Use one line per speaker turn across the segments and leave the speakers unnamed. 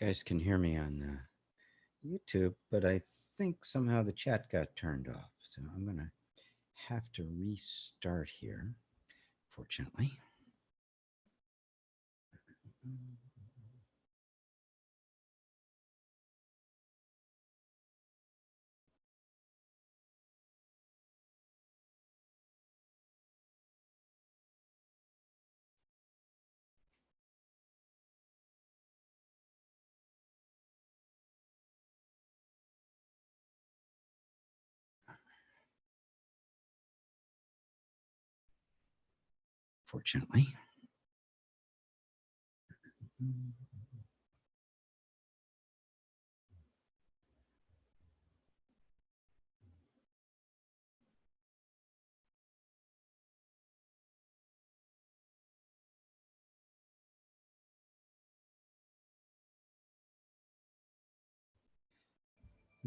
guys can hear me on YouTube, but I think somehow the chat got turned off. So I'm going to have to restart here, fortunately. Fortunately. I'm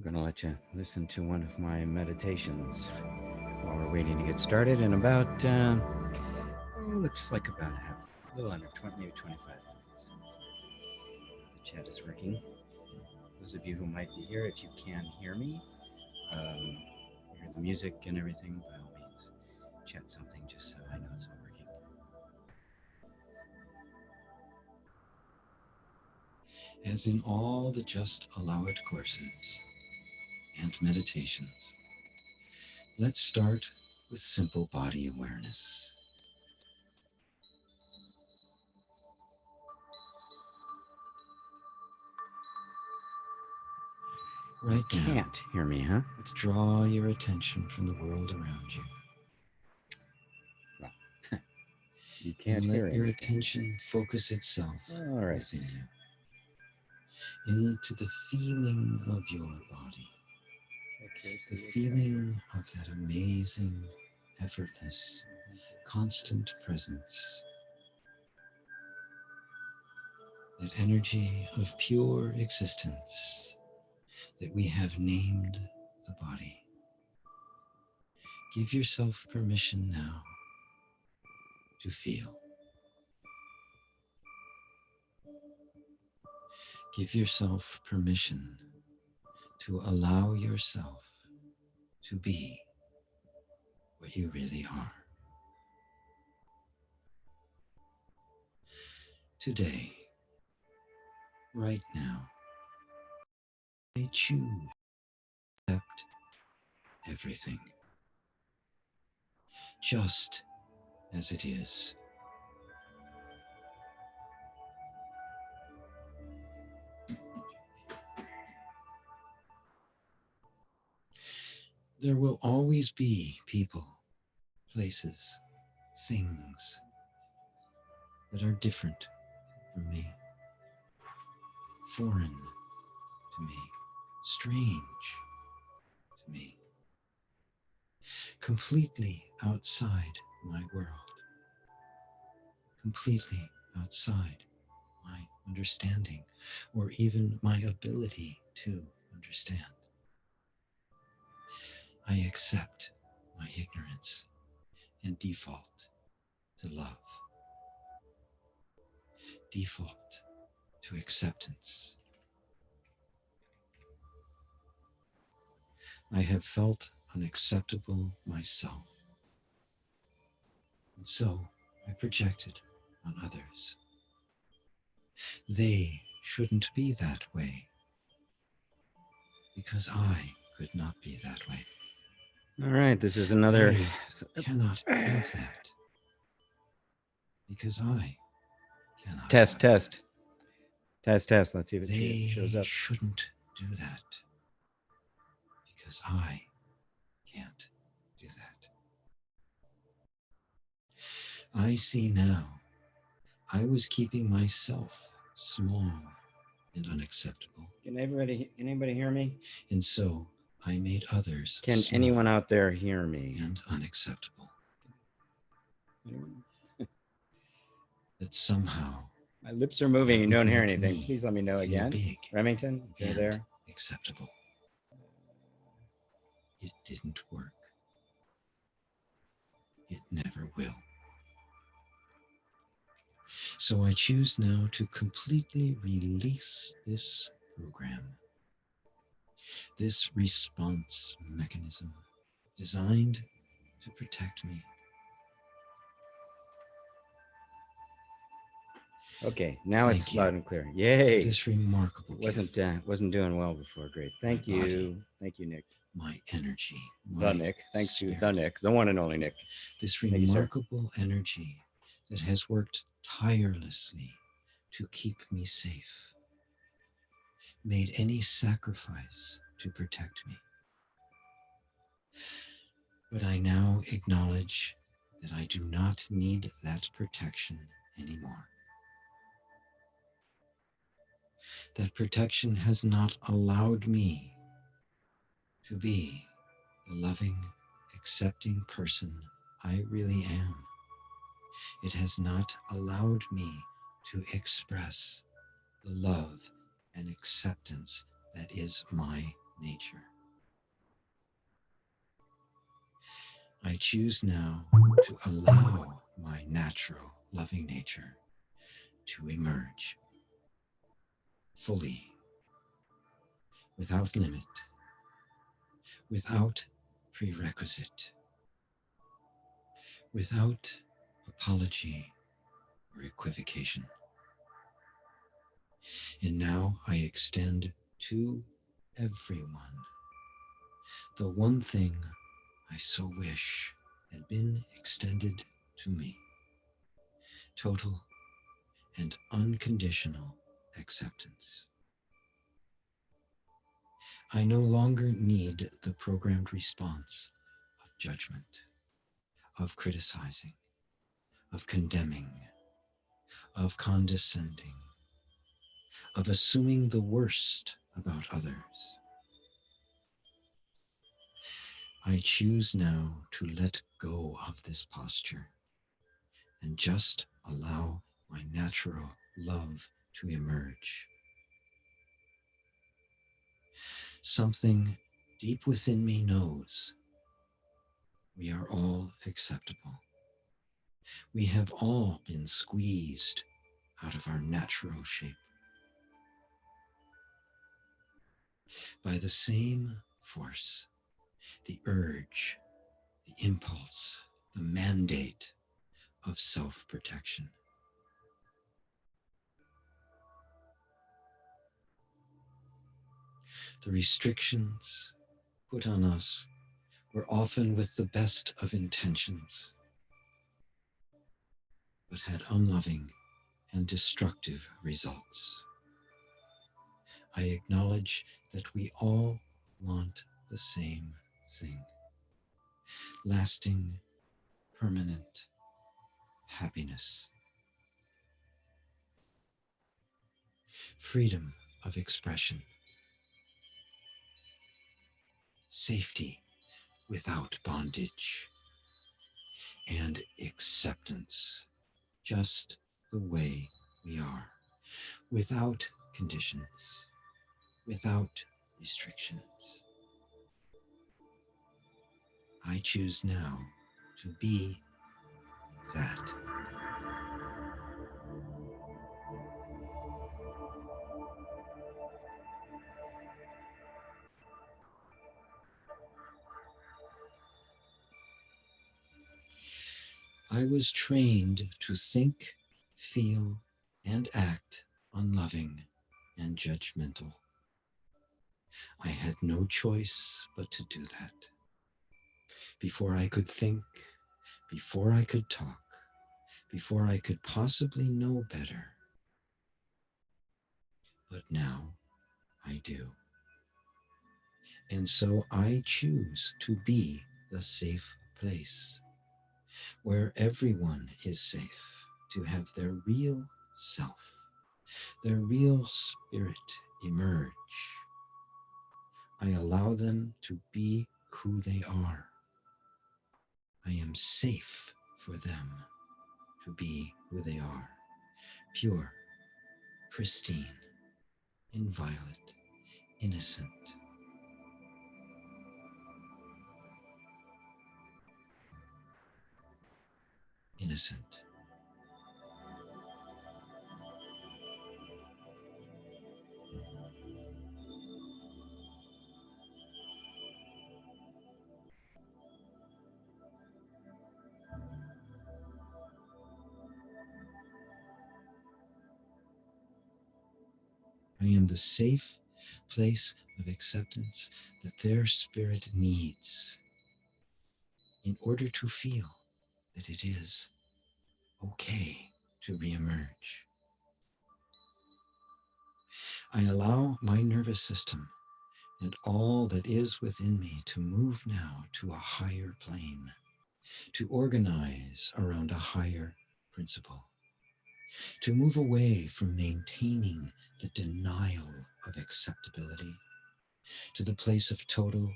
going to let you listen to one of my meditations while we're waiting to get started in about, looks like about a little under 20, maybe 25 minutes. The chat is working. Those of you who might be here, if you can hear me, hear the music and everything, by all means, chat something just so I know it's all working. As in all the Just Allow It courses and meditations, let's start with simple body awareness. Right now, can't hear me, huh? Let's draw your attention from the world around you. Well, you can't and hear let your attention focus itself within you, into the feeling of your body, the feeling of that amazing, effortless, constant presence, that energy of pure existence that we have named the body. Give yourself permission now to feel. Give yourself permission to allow yourself to be what you really are. Today, right now, I choose to accept everything, just as it is. There will always be people, places, things that are different from me, foreign to me, strange to me, completely outside my world, completely outside my understanding, or even my ability to understand. I accept my ignorance and default to love, default to acceptance. I have felt unacceptable myself, and so I projected on others. They shouldn't be that way, because I could not be that way. All right, this is another. They cannot have that, because I cannot. Test. Let's see if it shows up. They shouldn't do that, because I can't do that. I see now. I was keeping myself small and unacceptable. Can anybody hear me? And so I made others small. Can anyone out there hear me? And unacceptable. That somehow my lips are moving and don't hear anything. Please let me know again. Big Remington, you're there. Acceptable. It didn't work. It never will.
So I choose now to completely release this program, this response mechanism designed to protect me.
Okay, now
Thank
it's
you
loud and clear.
for
Yay!
this remarkable
Wasn't
gift.
wasn't doing well before. Great.
My
Thank
body,
you. Thank you, Nick.
my energy,
The
my
Nick. Thanks to the
spirit.
Nick, the one and only Nick.
This
Thank you, sir.
remarkable energy that has worked tirelessly to keep me safe, made any sacrifice to protect me. But I now acknowledge that I do not need that protection anymore. That protection has not allowed me to be the loving, accepting person I really am. It has not allowed me to express the love and acceptance that is my nature. I choose now to allow my natural loving nature to emerge fully, without limit, without prerequisite, without apology or equivocation. And now I extend to everyone the one thing I so wish had been extended to me: total and unconditional acceptance. I no longer need the programmed response of judgment, of criticizing, of condemning, of condescending, of assuming the worst about others. I choose now to let go of this posture and just allow my natural love to emerge. Something deep within me knows we are all acceptable. We have all been squeezed out of our natural shape by the same force, the urge, the impulse, the mandate of self-protection. The restrictions put on us were often with the best of intentions, but had unloving and destructive results. I acknowledge that we all want the same thing: lasting, permanent happiness, freedom of expression, safety without bondage, and acceptance just the way we are, without conditions, without restrictions. I choose now to be that. I was trained to think, feel, and act unloving and judgmental. I had no choice but to do that. Before I could think, before I could talk, before I could possibly know better. But now I do. And so I choose to be the safe place where everyone is safe to have their real self, their real spirit emerge. I allow them to be who they are. I am safe for them to be who they are: pure, pristine, inviolate, innocent. Innocent. I am the safe place of acceptance that their spirit needs in order to feel that it is okay to reemerge. I allow my nervous system and all that is within me to move now to a higher plane, to organize around a higher principle, to move away from maintaining the denial of acceptability to the place of total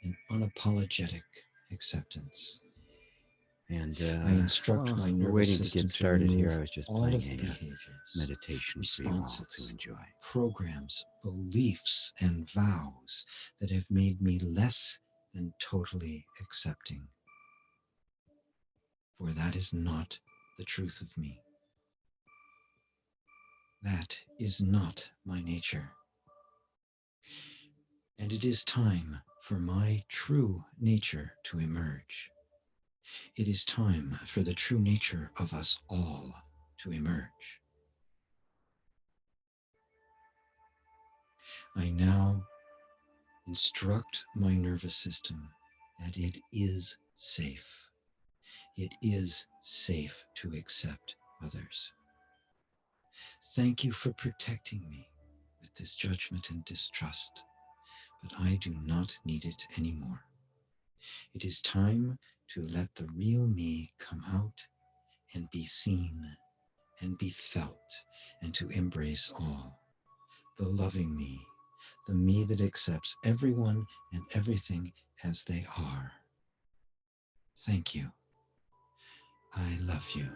and unapologetic acceptance.
And
I instruct
well,
my
we're
nervous
waiting to
system
get
to
started here.
remove
I was just
all
playing
of the
a
behaviors,
meditation for you all to
responses,
enjoy.
programs, beliefs, and vows that have made me less than totally accepting. For that is not the truth of me. That is not my nature. And it is time for my true nature to emerge. It is time for the true nature of us all to emerge. I now instruct my nervous system that it is safe. It is safe to accept others. Thank you for protecting me with this judgment and distrust, but I do not need it anymore. It is time to let the real me come out and be seen and be felt, and to embrace all. The loving me, the me that accepts everyone and everything as they are. Thank you. I love you.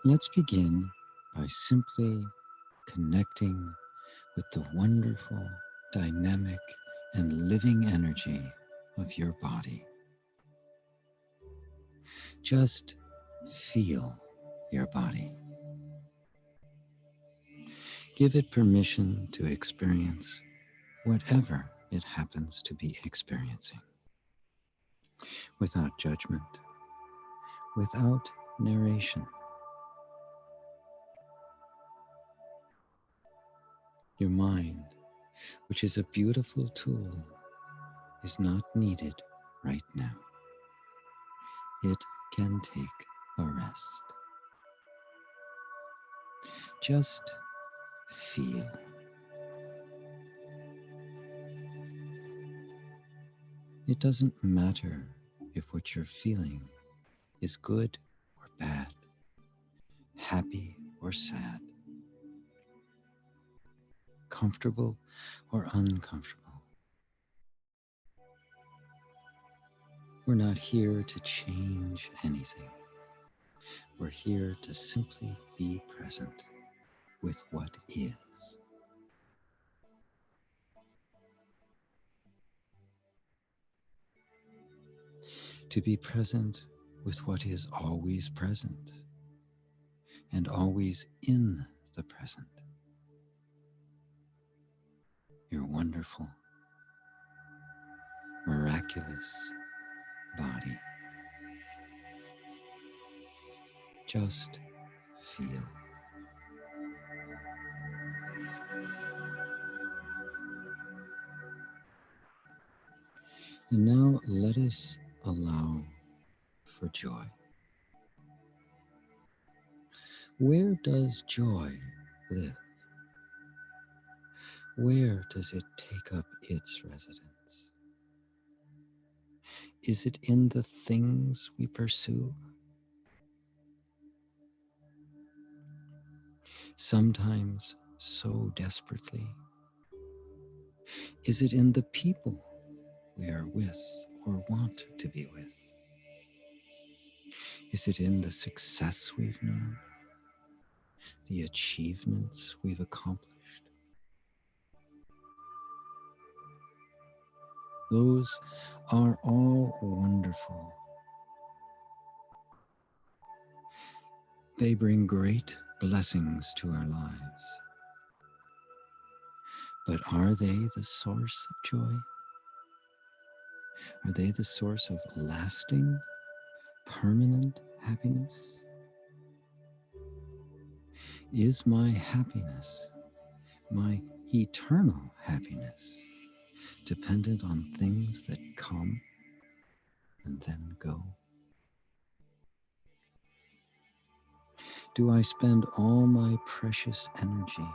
Let's begin by simply connecting with the wonderful, dynamic, and living energy of your body. Just feel your body. Give it permission to experience whatever it happens to be experiencing, without judgment, without narration. Your mind, which is a beautiful tool, is not needed right now. It can take a rest. Just feel. It doesn't matter if what you're feeling is good or bad, happy or sad, comfortable or uncomfortable. We're not here to change anything. We're here to simply be present with what is. To be present with what is always present and always in the present. Your wonderful, miraculous body. Just feel. And now let us allow for joy. Where does joy live? Where does it take up its residence? Is it in the things we pursue? Sometimes so desperately. Is it in the people we are with or want to be with? Is it in the success we've known? The achievements we've accomplished? Those are all wonderful. They bring great blessings to our lives. But are they the source of joy? Are they the source of lasting, permanent happiness? Is my happiness, my eternal happiness, dependent on things that come and then go? Do I spend all my precious energy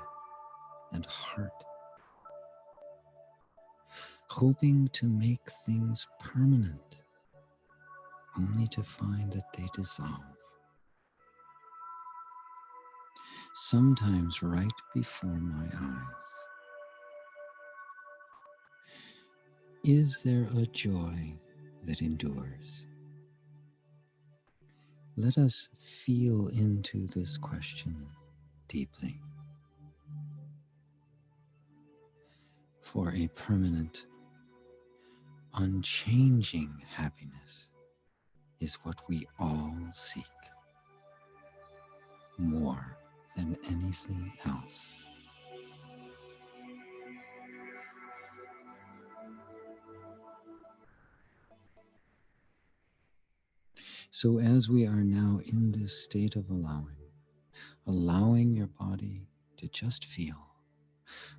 and heart hoping to make things permanent, only to find that they dissolve? Sometimes right before my eyes. Is there a joy that endures? Let us feel into this question deeply. For a permanent, unchanging happiness is what we all seek, more than anything else. So as we are now in this state of allowing your body to just feel,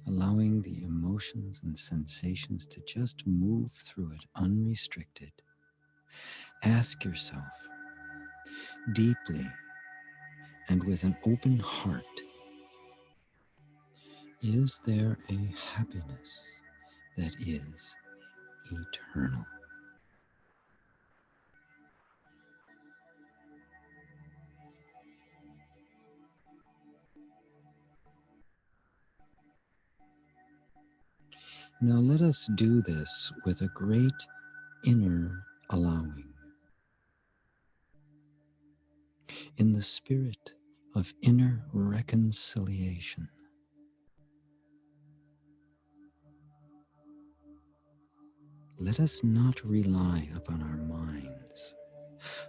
allowing the emotions and sensations to just move through it unrestricted, ask yourself deeply and with an open heart, is there a happiness that is eternal? Now let us do this with a great inner allowing, in the spirit of inner reconciliation. Let us not rely upon our minds,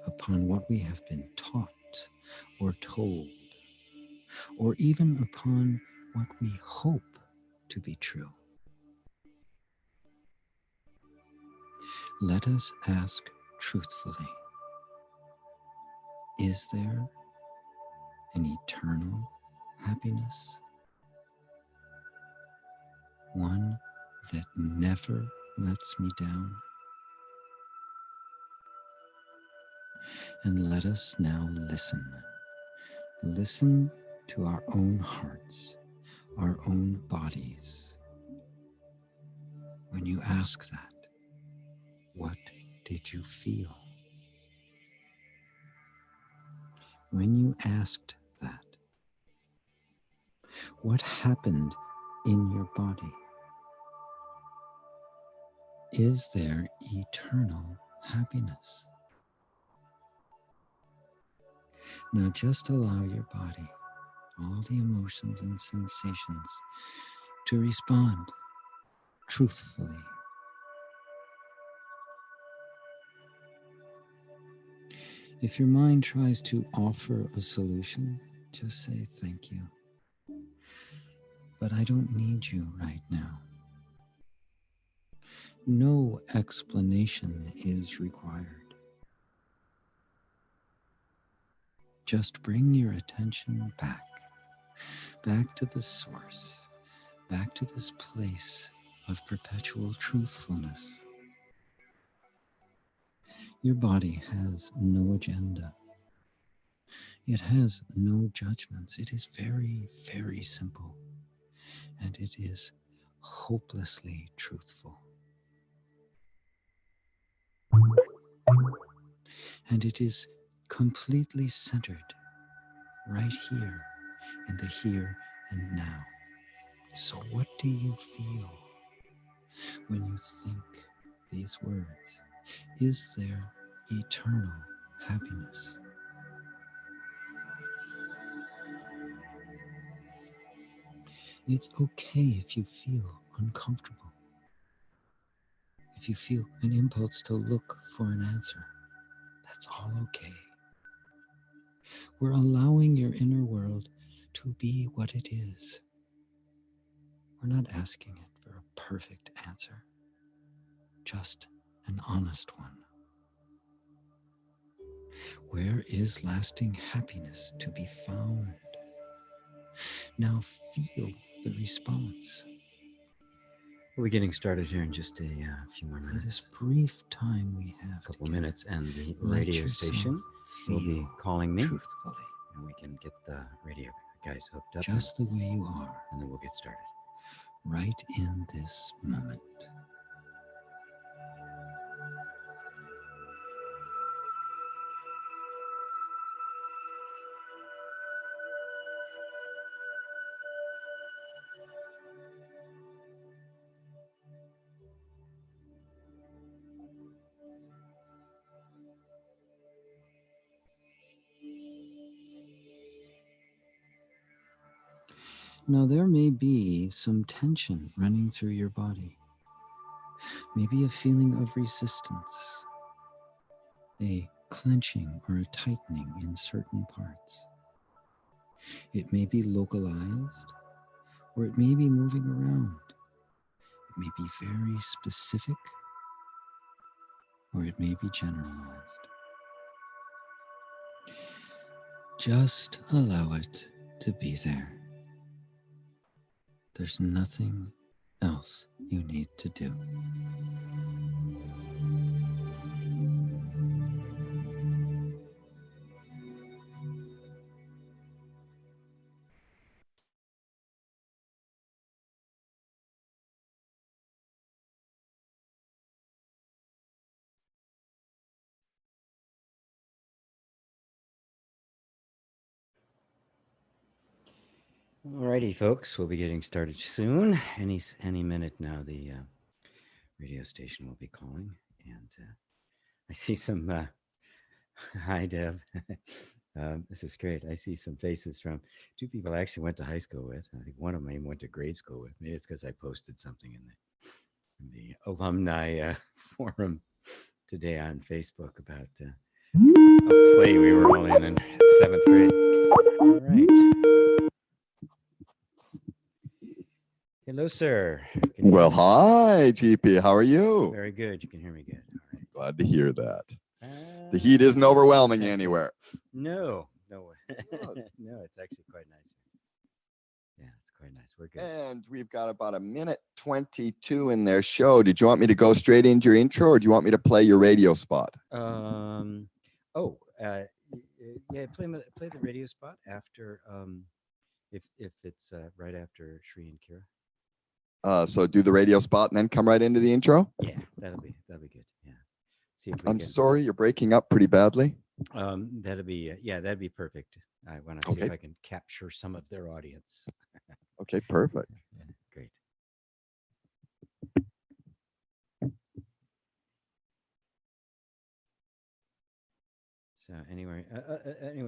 upon what we have been taught or told, or even upon what we hope to be true. Let us ask truthfully, is there an eternal happiness? One that never lets me down? And let us now listen. Listen to our own hearts, our own bodies. When you ask that, what did you feel? When you asked that, what happened in your body? Is there eternal happiness? Now just allow your body, all the emotions and sensations, to respond truthfully. If your mind tries to offer a solution, just say thank you. But I don't need you right now. No explanation is required. Just bring your attention back to the source, back to this place of perpetual truthfulness. Your body has no agenda. It has no judgments. It is very, very simple. And it is hopelessly truthful. And it is completely centered right here in the here and now. So what do you feel when you think these words? Is there eternal happiness? It's okay if you feel uncomfortable. If you feel an impulse to look for an answer, that's all okay. We're allowing your inner world to be what it is. We're not asking it for a perfect answer, just an honest one. Where is lasting happiness to be found? Now feel the response.
We'll be getting started here in just a few more
For
minutes.
this brief time we have
A couple
together,
minutes, and the
let
radio
yourself
station will be
feel
calling me,
truthfully,
and we can get the radio guys hooked up,
just the way you are,
and then we'll get started.
right in this moment. Now, there may be some tension running through your body, maybe a feeling of resistance, a clenching or a tightening in certain parts. It may be localized, or it may be moving around. It may be very specific, or it may be generalized. Just allow it to be there. There's nothing else you need to do.
Alrighty, folks, we'll be getting started soon. Any minute now, the radio station will be calling, and I see some. Hi, Deb. This is great. I see some faces from two people I actually went to high school with. I think one of them I even went to grade school with. Maybe it's because I posted something in the alumni forum today on Facebook about a play we were all in 7th grade. All right. Hello, sir.
Well, hi, GP. How are you?
Very good. You can hear me good. All right.
Glad to hear that. The heat isn't overwhelming anywhere.
No. No, it's actually quite nice. Yeah, it's quite nice. We're good.
And we've got about a minute 22 in their show. Did you want me to go straight into your intro, or do you want me to play your radio spot?
Yeah, play the radio spot after if it's right after Shri and Kira.
So do the radio spot and then come right into the intro?
Yeah, that'll be good. Yeah. See if we
I'm
can.
sorry, you're breaking up pretty badly.
That'd be perfect. I want to see if I can capture some of their audience.
Okay, perfect.
Yeah, great. So anyway,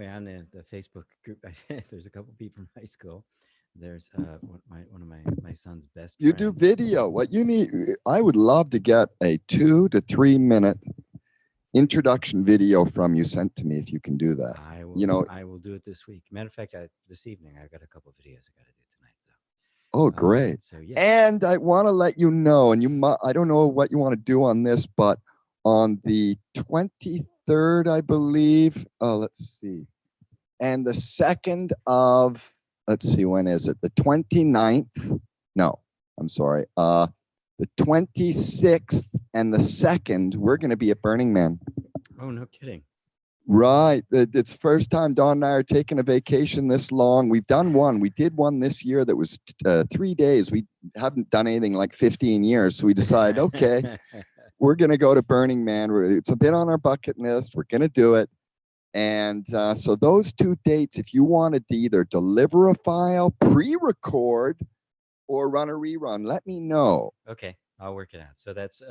on the Facebook group, there's a couple people from high school. There's one of my son's best
You
friends.
do video. What you need, I would love to get a 2 to 3 minute introduction video from you sent to me if you can do that.
I will. I will do it this week. Matter of fact, this evening I've got a couple of videos I got to do tonight. So.
Oh, great.
So yeah.
And I want to let you know, and I don't know what you want to do on this, but on the 23rd, I believe. Let's see. And the 2nd of, let's see, when is it? The 29th? No, I'm sorry. The 26th and the 2nd, we're going to be at Burning Man.
Oh, no kidding.
Right. It's first time Dawn and I are taking a vacation this long. We've done one. We did one this year that was 3 days. We haven't done anything like 15 years. So we decided, okay, we're going to go to Burning Man. It's a bit on our bucket list. We're going to do it. And so those 2 dates, if you wanted to either deliver a file, pre-record, or run a rerun, let me know.
Okay, I'll work it out. So that's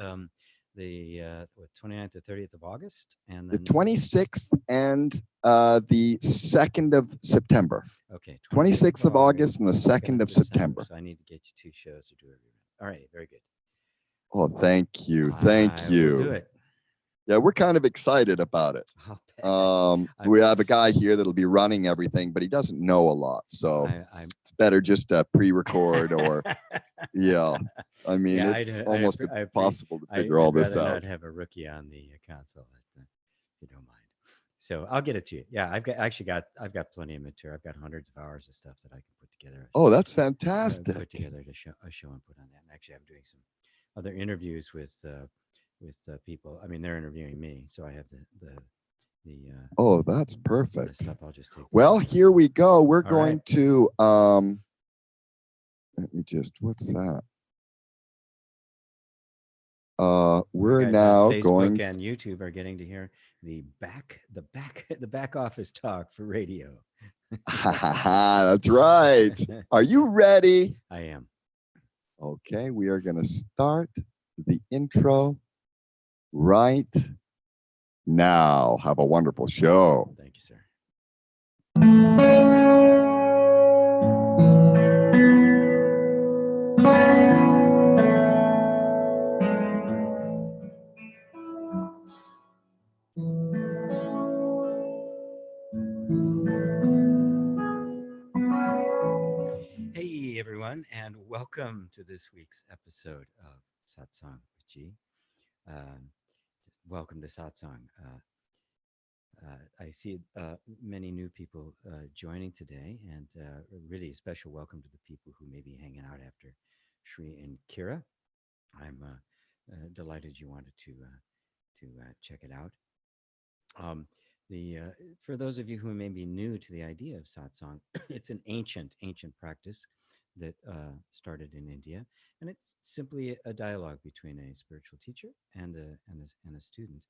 the 29th to 30th of August, and
The
then
26th and the 2nd of September.
okay,
26th of August and the 2nd of September.
So I need to get you 2 shows to do it. All right, very good.
Oh, thank you.
I
Thank
will
you.
do it.
Yeah, we're kind of excited about it.
I'll bet.
We have a guy here that'll be running everything, but he doesn't know a lot. So it's better just to pre-record or, yeah. I mean,
Yeah,
it's almost impossible to figure
I'd
all this
rather
out.
not have a rookie on the console, if you don't mind. So I'll get it to you. Yeah, I've got plenty of material. I've got hundreds of hours of stuff that I can put together.
Oh, that's
Put
fantastic.
together to show and put on that. And actually, I'm doing some other interviews with people. I mean, they're interviewing me, so I have the
Oh, that's
the
perfect.
stuff. I'll just take.
Well, here we go. We're
All
going
right.
to let me just, what's that? We're
guys
now
on Facebook
going.
and YouTube are getting to hear the back office talk for radio.
That's right. Are you ready?
I am.
Okay, we are going to start the intro right now. Have a wonderful show.
Thank you, sir. Hey, everyone, and welcome to this week's episode of Satsang with G. Just welcome to Satsang. I see many new people joining today, and really a special welcome to the people who may be hanging out after Shri and Kira. I'm delighted you wanted to check it out. Um, for those of you who may be new to the idea of satsang, it's an ancient practice that started in India, and it's simply a dialogue between a spiritual teacher and a student.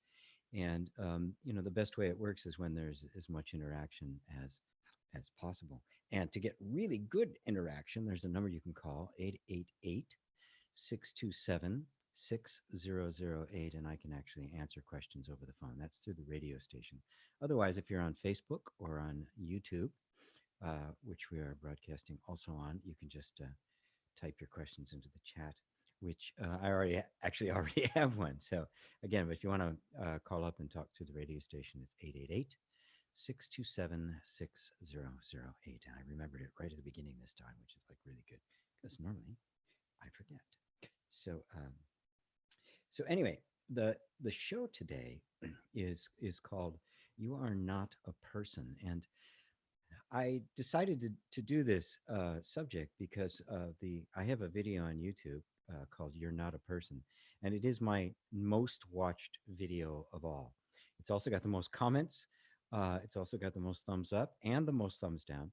And the best way it works is when there's as much interaction as possible. And to get really good interaction, there's a number you can call 888-627-6008, and I can actually answer questions over the phone. That's through the radio station. Otherwise, if you're on Facebook or on YouTube, which we are broadcasting also on, you can just type your questions into the chat, which I already have one. So again, if you want to call up and talk to the radio station, it's 888-627-6008. And I remembered it right at the beginning this time, which is like really good because normally I forget. So anyway, the show today is called "You Are Not a Person," and I decided to do this subject because I have a video on YouTube called "You're Not a Person," and it is my most watched video of all. It's also got the most comments. It's also got the most thumbs up and the most thumbs down.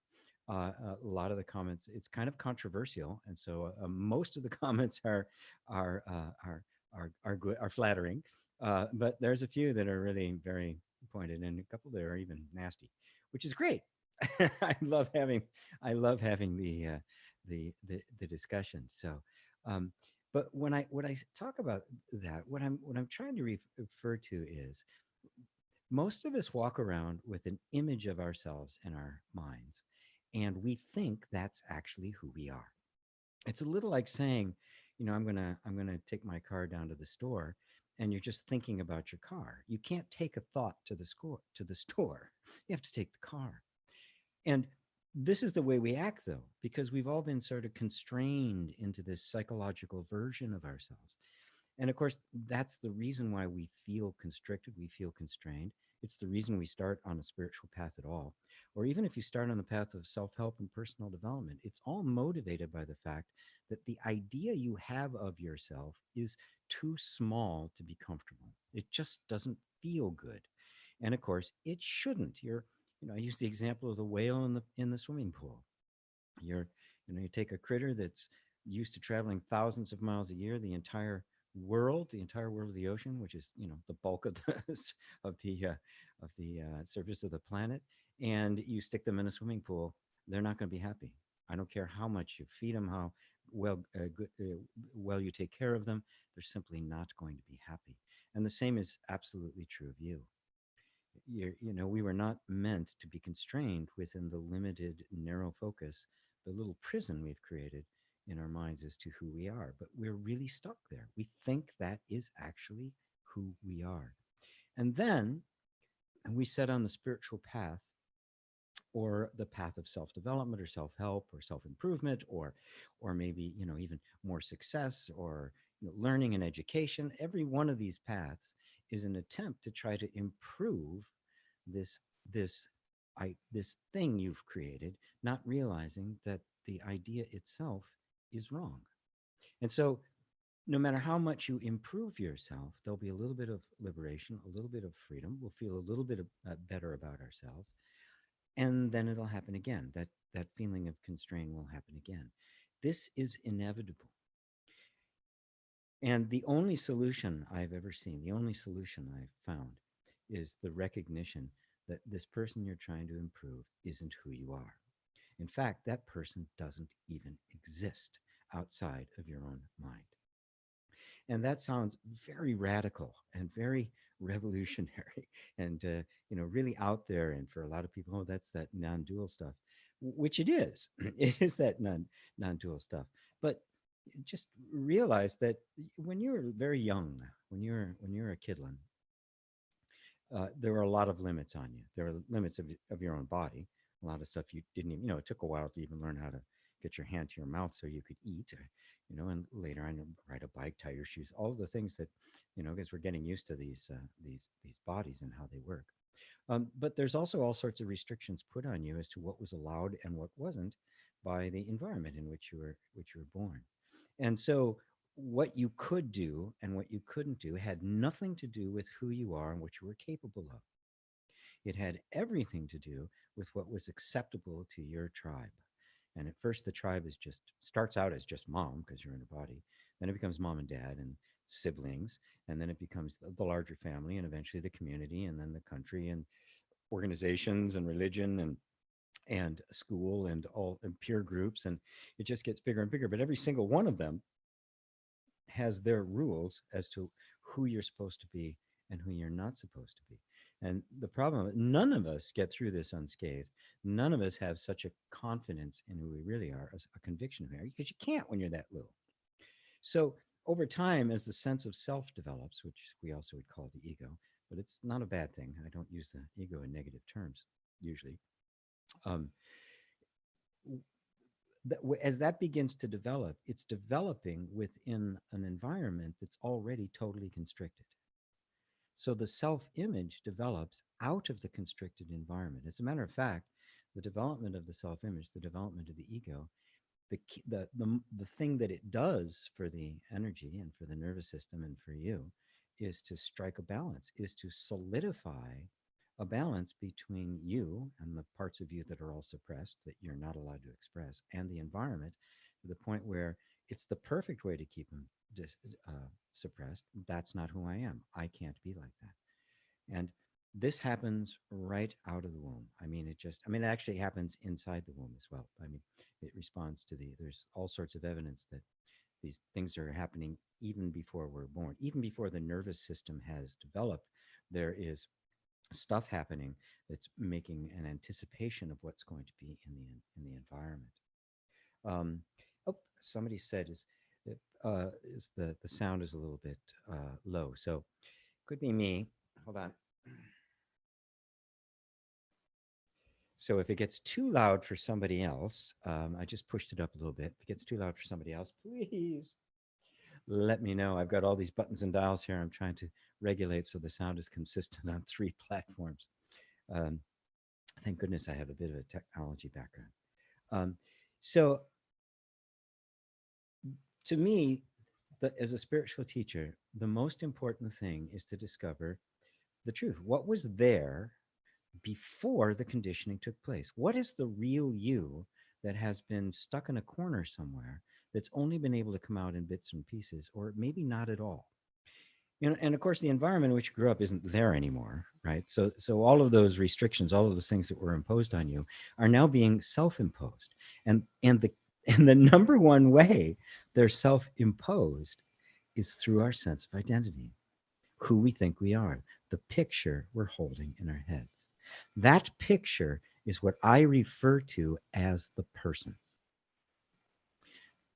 A lot of the comments, it's kind of controversial, and so most of the comments are good, are flattering. But there's a few that are really very pointed, and a couple that are even nasty, which is great. I love having the discussion. So, but when I talk about that, what I'm trying to refer to is most of us walk around with an image of ourselves in our minds, and we think that's actually who we are. It's a little like saying, I'm gonna take my car down to the store, and you're just thinking about your car. You can't take a thought to the store. You have to take the car. And this is the way we act, though, because we've all been sort of constrained into this psychological version of ourselves. And of course, that's the reason why we feel constricted, we feel constrained. It's the reason we start on a spiritual path at all. Or even if you start on the path of self help and personal development, it's all motivated by the fact that the idea you have of yourself is too small to be comfortable. It just doesn't feel good. And of course, it shouldn't. I use the example of the whale in the swimming pool. You're, you take a critter that's used to traveling thousands of miles a year, the entire world of the ocean, which is, the bulk of the surface of the planet, and you stick them in a swimming pool, they're not going to be happy. I don't care how much you feed them, how well you take care of them, they're simply not going to be happy. And the same is absolutely true of you. We were not meant to be constrained within the limited, narrow focus, the little prison we've created in our minds as to who we are. But we're really stuck there. We think that is actually who we are. And then we set on the spiritual path, or the path of self-development or self-help or self-improvement, or maybe, even more success, or learning and education. Every one of these paths is an attempt to try to improve this this this thing you've created, not realizing that the idea itself is wrong. And so no matter how much you improve yourself, there'll be a little bit of liberation, a little bit of freedom. We'll feel a little bit better about ourselves. And then it'll happen again. That feeling of constraint will happen again. This is inevitable. And the only solution I've ever seen, the only solution I've found, is the recognition that this person you're trying to improve isn't who you are. In fact, that person doesn't even exist outside of your own mind. And that sounds very radical and very revolutionary and, really out there. And for a lot of people, oh, that's that non-dual stuff, which it is. It is that non-dual stuff. But just realize that when you're very young, when you're a kidlin, there were a lot of limits on you. There are limits of your own body. A lot of stuff you didn't even, it took a while to even learn how to get your hand to your mouth so you could eat, and later on ride a bike, tie your shoes, all of the things that, because we're getting used to these bodies and how they work. But there's also all sorts of restrictions put on you as to what was allowed and what wasn't by the environment in which you were born. And so what you could do and what you couldn't do had nothing to do with who you are and what you were capable of. It had everything to do with what was acceptable to your tribe. And at first, the tribe starts out as just mom, because you're in a body. Then it becomes mom and dad and siblings. And then it becomes the larger family, and eventually the community, and then the country, and organizations, and religion, and school, and peer groups. And it just gets bigger and bigger. But every single one of them has their rules as to who you're supposed to be and who you're not supposed to be. And the problem, none of us get through this unscathed. None of us have such a confidence in who we really are, a conviction of who we are, because you can't when you're that little. So over time, as the sense of self develops, which we also would call the ego, but it's not a bad thing. I don't use the ego in negative terms usually. As that begins to develop, it's developing within an environment that's already totally constricted. So the self-image develops out of the constricted environment. As a matter of fact, the development of the self-image, the development of the ego, the thing that it does for the energy and for the nervous system and for you is to strike a balance, is to solidify a balance between you and the parts of you that are all suppressed, that you're not allowed to express, and the environment, to the point where it's the perfect way to keep them suppressed. That's not who I am. I can't be like that. And this happens right out of the womb. It actually happens inside the womb as well. It responds to there's all sorts of evidence that these things are happening even before we're born, even before the nervous system has developed. There is stuff happening that's making an anticipation of what's going to be in the environment. Somebody said is the sound is a little bit low, so could be me. Hold on. So if it gets too loud for somebody else, I just pushed it up a little bit. If it gets too loud for somebody else, please let me know. I've got all these buttons and dials here. I'm trying to regulate so the sound is consistent on 3 platforms. Thank goodness I have a bit of a technology background. So to me, as a spiritual teacher, the most important thing is to discover the truth. What was there before the conditioning took place? What is the real you that has been stuck in a corner somewhere that's only been able to come out in bits and pieces, or maybe not at all? You know, and of course, the environment in which you grew up isn't there anymore, right? So all of those restrictions, all of those things that were imposed on you, are now being self-imposed, and the number one way they're self-imposed is through our sense of identity, who we think we are, the picture we're holding in our heads. That picture is what I refer to as the person,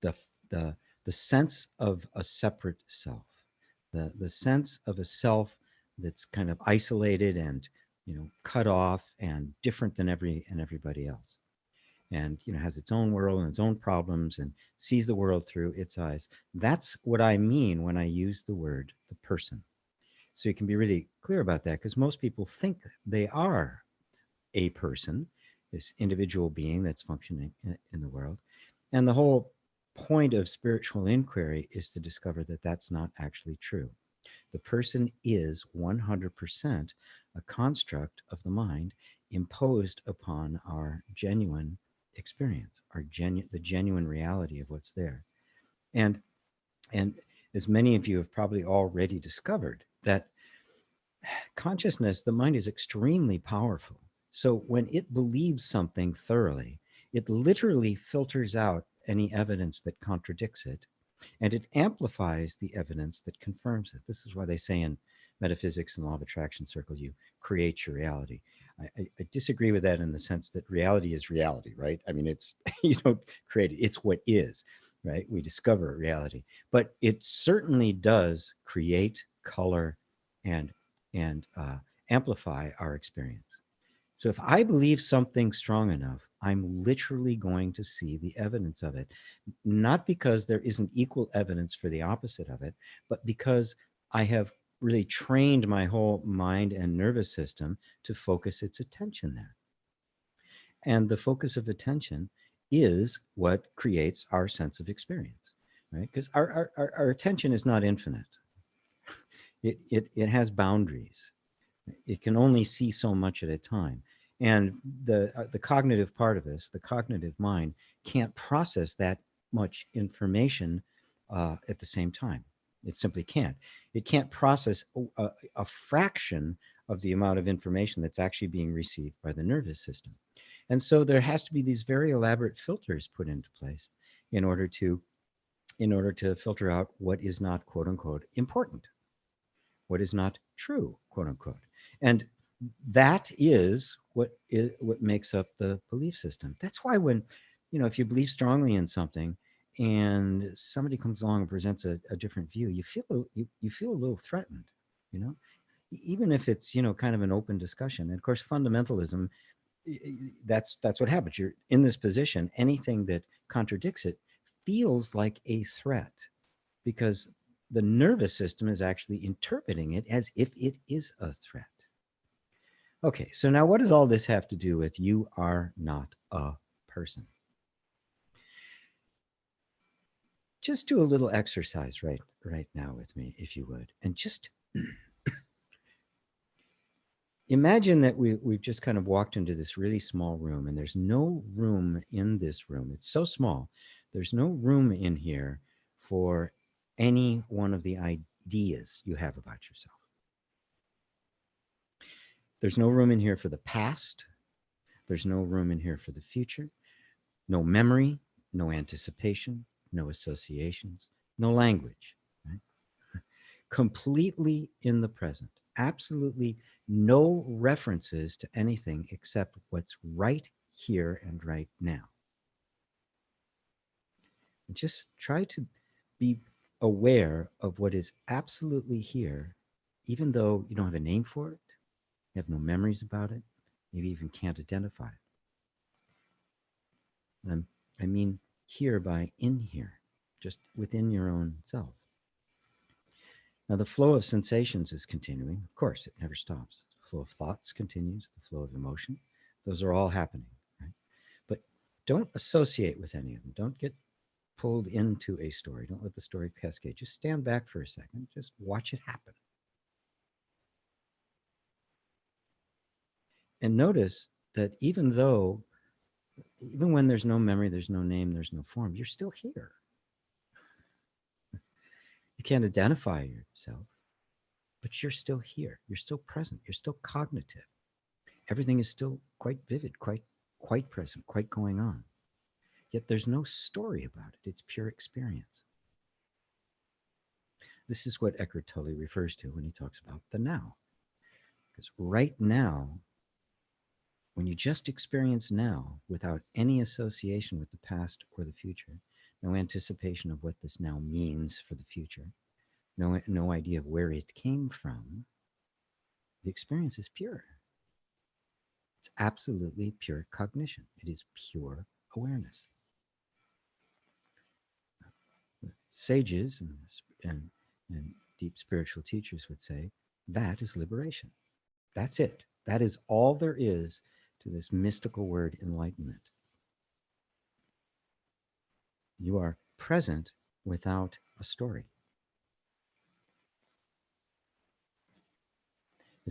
the the the sense of a separate self, the sense of a self that's kind of isolated and, you know, cut off and different than everybody else, and, you know, has its own world and its own problems and sees the world through its eyes. That's what I mean when I use the word the person. So you can be really clear about that, because most people think they are a person, this individual being that's functioning in the world. And the whole point of spiritual inquiry is to discover that that's not actually true. The person is 100% a construct of the mind imposed upon our genuine experience, the genuine reality of what's there. And and as many of you have probably already discovered, that consciousness, the mind, is extremely powerful. So when it believes something thoroughly, it literally filters out any evidence that contradicts it, and it amplifies the evidence that confirms it. This is why they say in metaphysics and law of attraction circle, you create your reality. I disagree with that in the sense that reality is reality, right? I mean, it's, you don't create it, it's what is, right? We discover reality, but it certainly does create, color, and amplify our experience. So if I believe something strong enough, I'm literally going to see the evidence of it, not because there isn't equal evidence for the opposite of it, but because I have really trained my whole mind and nervous system to focus its attention there. And the focus of attention is what creates our sense of experience, right? Because our attention is not infinite. It has boundaries. It can only see so much at a time. And the cognitive part of us, the cognitive mind, can't process that much information at the same time. It simply can't. It can't process a fraction of the amount of information that's actually being received by the nervous system. And so there has to be these very elaborate filters put into place in order to filter out what is not, quote unquote, important, what is not true, quote unquote. And that is what makes up the belief system. That's why when, you know, if you believe strongly in something and somebody comes along and presents a different view, you feel a little threatened, you know, even if it's, you know, kind of an open discussion. And of course, fundamentalism, that's what happens. You're in this position. Anything that contradicts it feels like a threat, because the nervous system is actually interpreting it as if it is a threat. Okay, so now what does all this have to do with you are not a person? Just do a little exercise right now with me, if you would, and just imagine that we've just kind of walked into this really small room, and there's no room in this room. It's so small. There's no room in here for any one of the ideas you have about yourself. There's no room in here for the past. There's no room in here for the future. No memory, no anticipation, no associations, no language. Right? Completely in the present. Absolutely no references to anything except what's right here and right now. And just try to be aware of what is absolutely here, even though you don't have a name for it, you have no memories about it, maybe even can't identify it. I mean here by in here, just within your own self. Now, the flow of sensations is continuing. Of course, it never stops. The flow of thoughts continues, the flow of emotion. Those are all happening, right? But don't associate with any of them. Don't get pulled into a story. Don't let the story cascade. Just stand back for a second. Just watch it happen. And notice that even when there's no memory, there's no name, there's no form, you're still here. You can't identify yourself, but you're still here. You're still present. You're still cognitive. Everything is still quite vivid, quite present, quite going on. Yet there's no story about it. It's pure experience. This is what Eckhart Tolle refers to when he talks about the now. Because right now, when you just experience now without any association with the past or the future, no anticipation of what this now means for the future, no idea of where it came from, the experience is pure. It's absolutely pure cognition. It is pure awareness. Sages and deep spiritual teachers would say that is liberation. That's it. That is all there is to this mystical word enlightenment. You are present without a story.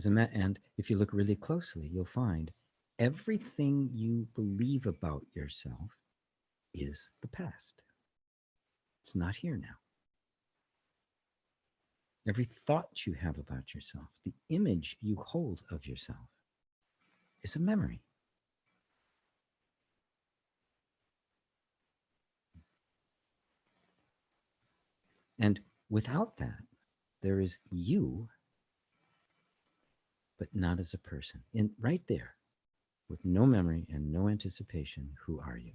And if you look really closely, you'll find everything you believe about yourself is the past. It's not here now. Every thought you have about yourself, the image you hold of yourself, is a memory. And without that, there is you, but not as a person. And right there, with no memory and no anticipation, who are you?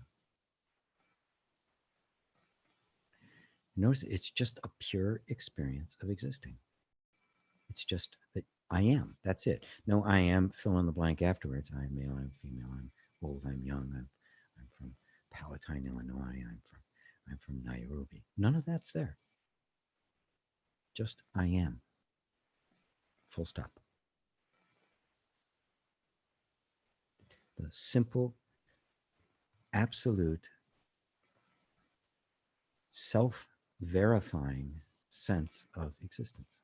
Notice it's just a pure experience of existing. It's just that I am. That's it. No, I am, fill in the blank afterwards. I'm male, I'm female, I'm old, I'm young, I'm from Palatine, Illinois, I'm from Nairobi. None of that's there. Just I am. Full stop. The simple, absolute, self-verifying sense of existence.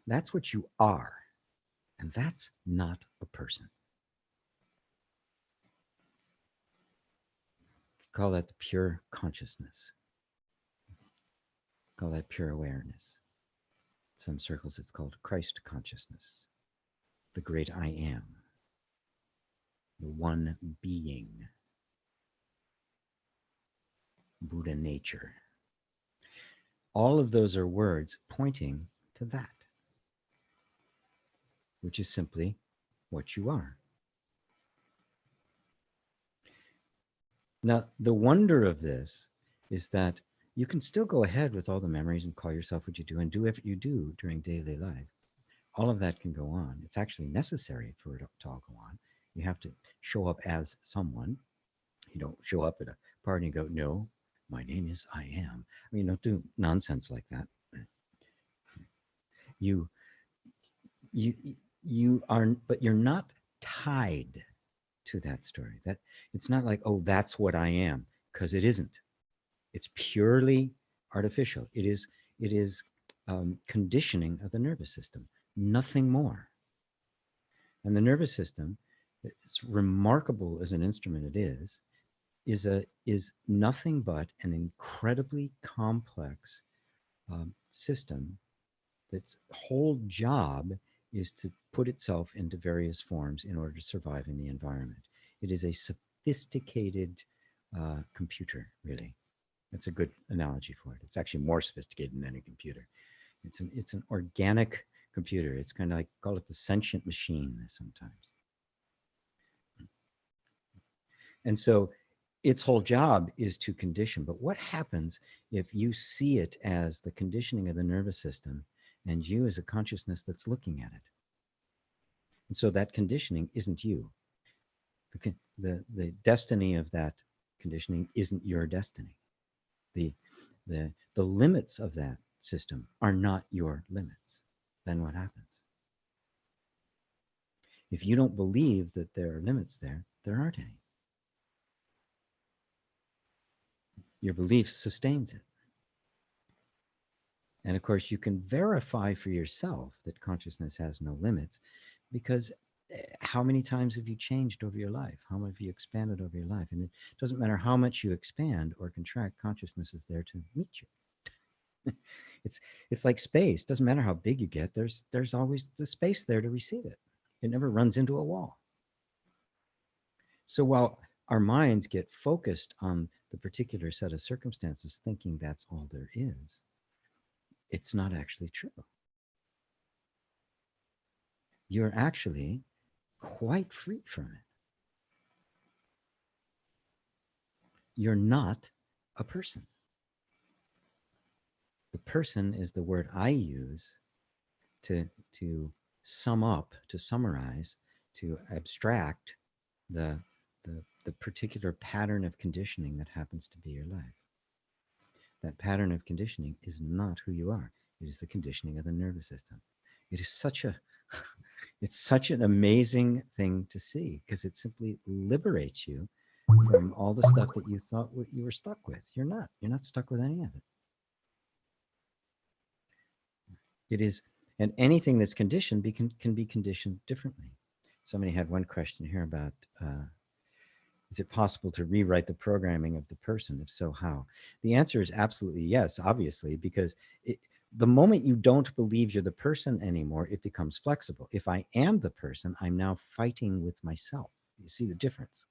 That's what you are, and that's not a person. Call that the pure consciousness. Call that pure awareness. Some circles it's called Christ consciousness, the great I am, the one being, Buddha nature. All of those are words pointing to that, which is simply what you are. Now, the wonder of this is that you can still go ahead with all the memories and call yourself what you do and do what you do during daily life. All of that can go on. It's actually necessary for it to all go on. You have to show up as someone. You don't show up at a party and go, no, my name is I am. I mean, don't do nonsense like that. You are, but you're not tied to that story. That it's not like, oh, that's what I am, because it isn't. It's purely artificial. It is conditioning of the nervous system, nothing more. And the nervous system, it's remarkable as an instrument it is nothing but an incredibly complex system that's whole job is to put itself into various forms in order to survive in the environment. It is a sophisticated computer, really. That's a good analogy for it. It's actually more sophisticated than any computer. It's an organic computer. It's kind of like, call it the sentient machine sometimes. And so its whole job is to condition. But what happens if you see it as the conditioning of the nervous system and you as a consciousness that's looking at it? And so that conditioning isn't you. The destiny of that conditioning isn't your destiny. The limits of that system are not your limits. Then what happens? If you don't believe that there are limits there, there aren't any. Your belief sustains it. And of course, you can verify for yourself that consciousness has no limits, because how many times have you changed over your life? How much have you expanded over your life? And it doesn't matter how much you expand or contract, consciousness is there to meet you. it's like space. Doesn't matter how big you get, there's always the space there to receive it. It never runs into a wall. So while our minds get focused on the particular set of circumstances, thinking that's all there is, it's not actually true. You're actually quite free from it. You're not a person. The person is the word I use to sum up, to summarize, to abstract the particular pattern of conditioning that happens to be your life. That pattern of conditioning is not who you are. It is the conditioning of the nervous system. It is it's such an amazing thing to see, because it simply liberates you from all the stuff that you thought you were stuck with. You're not. You're not stuck with any of it. It is, and anything that's conditioned can be conditioned differently. Somebody had one question here about, is it possible to rewrite the programming of the person? If so, how? The answer is absolutely yes, obviously, because the moment you don't believe you're the person anymore, it becomes flexible. If I am the person, I'm now fighting with myself. You see the difference?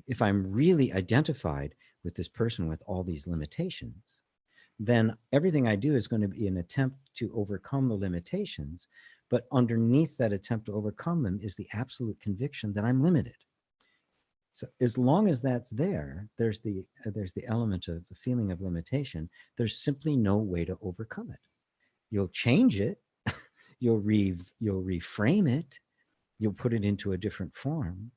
If I'm really identified with this person with all these limitations, then everything I do is going to be an attempt to overcome the limitations. But underneath that attempt to overcome them is the absolute conviction that I'm limited. So as long as that's there, there's the element of the feeling of limitation. There's simply no way to overcome it. You'll change it. You'll reframe it. You'll put it into a different form.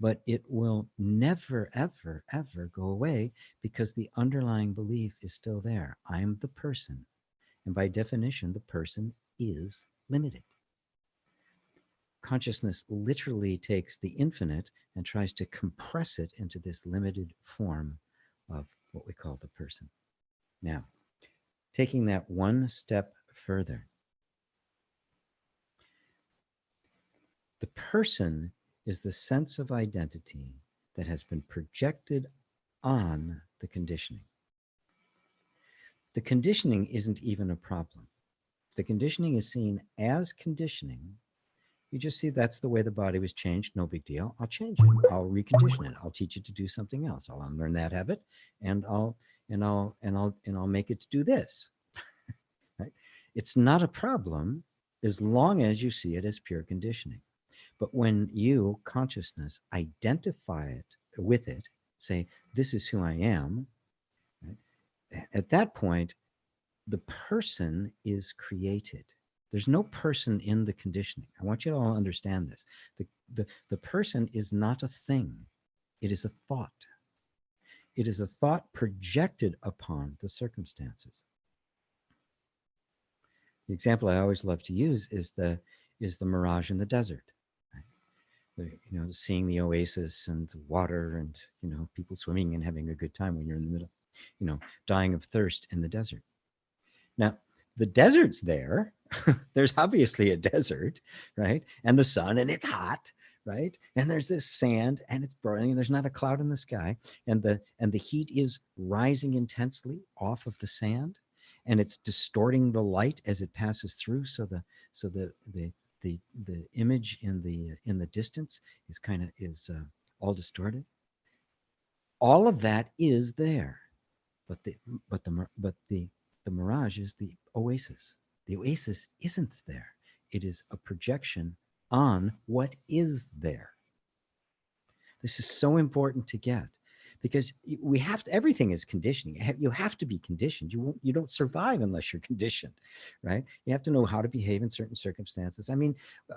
But it will never, ever, ever go away, because the underlying belief is still there. I'm the person. And by definition, the person is limited. Consciousness literally takes the infinite and tries to compress it into this limited form of what we call the person. Now, taking that one step further, the person is the sense of identity that has been projected on the conditioning. The conditioning isn't even a problem. If the conditioning is seen as conditioning, you just see that's the way the body was changed. No big deal. I'll change it. I'll recondition it. I'll teach it to do something else. I'll unlearn that habit, and I'll make it to do this. Right? It's not a problem as long as you see it as pure conditioning. But when you, consciousness, identify it with it, say, this is who I am, right? At that point, the person is created. There's no person in the conditioning. I want you to all understand this. The person is not a thing. It is a thought. It is a thought projected upon the circumstances. The example I always love to use is the mirage in the desert. Seeing the oasis and the water and, people swimming and having a good time when you're in the middle, dying of thirst in the desert. Now, the desert's there. There's obviously a desert, right? And the sun, and it's hot, right? And there's this sand, and it's burning, and there's not a cloud in the sky. And the heat is rising intensely off of the sand, and it's distorting the light as it passes through. So the image in the distance is all distorted. All of that is there, but the mirage is the oasis. The oasis isn't there. It is a projection on what is there. This is so important to get, because we have to, everything is conditioning. You have to be conditioned. You don't survive unless you're conditioned, right? You have to know how to behave in certain circumstances. I mean,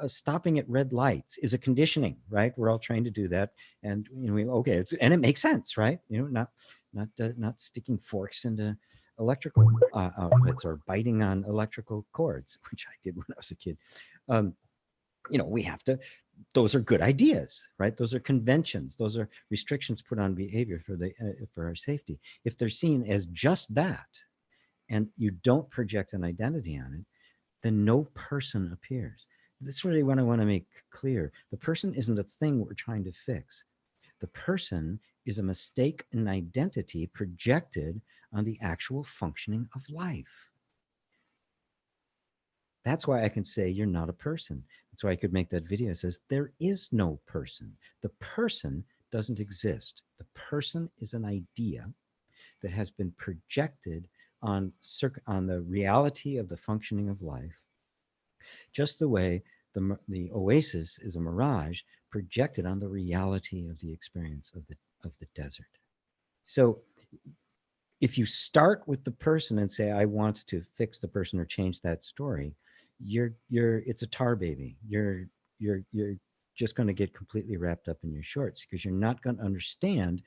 stopping at red lights is a conditioning, right? We're all trained to do that, and and it makes sense, right? Not sticking forks into electrical outlets or biting on electrical cords, which I did when I was a kid. We have to, those are good ideas, right? Those are conventions. Those are restrictions put on behavior for our safety. If they're seen as just that, and you don't project an identity on it, then no person appears. That's really what I want to make clear. The person isn't a thing we're trying to fix. The person is a mistake in identity projected on the actual functioning of life. That's why I can say you're not a person. That's why I could make that video that says there is no person. The person doesn't exist. The person is an idea that has been projected on the reality of the functioning of life, just the way the oasis is a mirage projected on the reality of the experience of the desert. So if you start with the person and say, I want to fix the person or change that story, it's a tar baby. You're just going to get completely wrapped up in your shorts, because you're not going to understand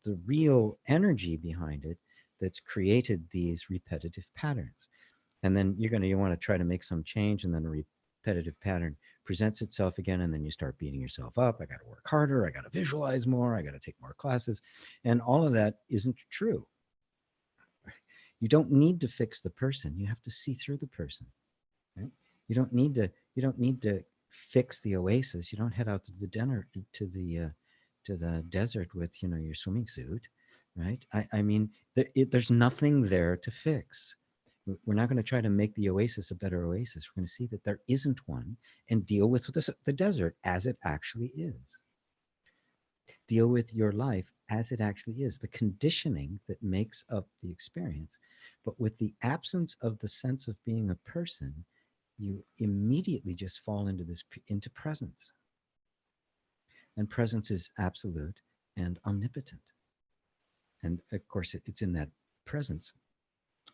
the real energy behind it that's created these repetitive patterns. And then you want to try to make some change, and then a repetitive pattern presents itself again, and then you start beating yourself up. I got to work harder. I got to visualize more. I got to take more classes. And all of that isn't true. You don't need to fix the person. You have to see through the person. Right? You don't need to fix the oasis. You don't head out to the dinner to the desert with your swimming suit, right? I mean, there's nothing there to fix. We're not going to try to make the oasis a better oasis. We're going to see that there isn't one and deal with the desert as it actually is. Deal with your life as it actually is, the conditioning that makes up the experience. But with the absence of the sense of being a person, you immediately just fall into presence. And presence is absolute and omnipotent. And of course, it's in that presence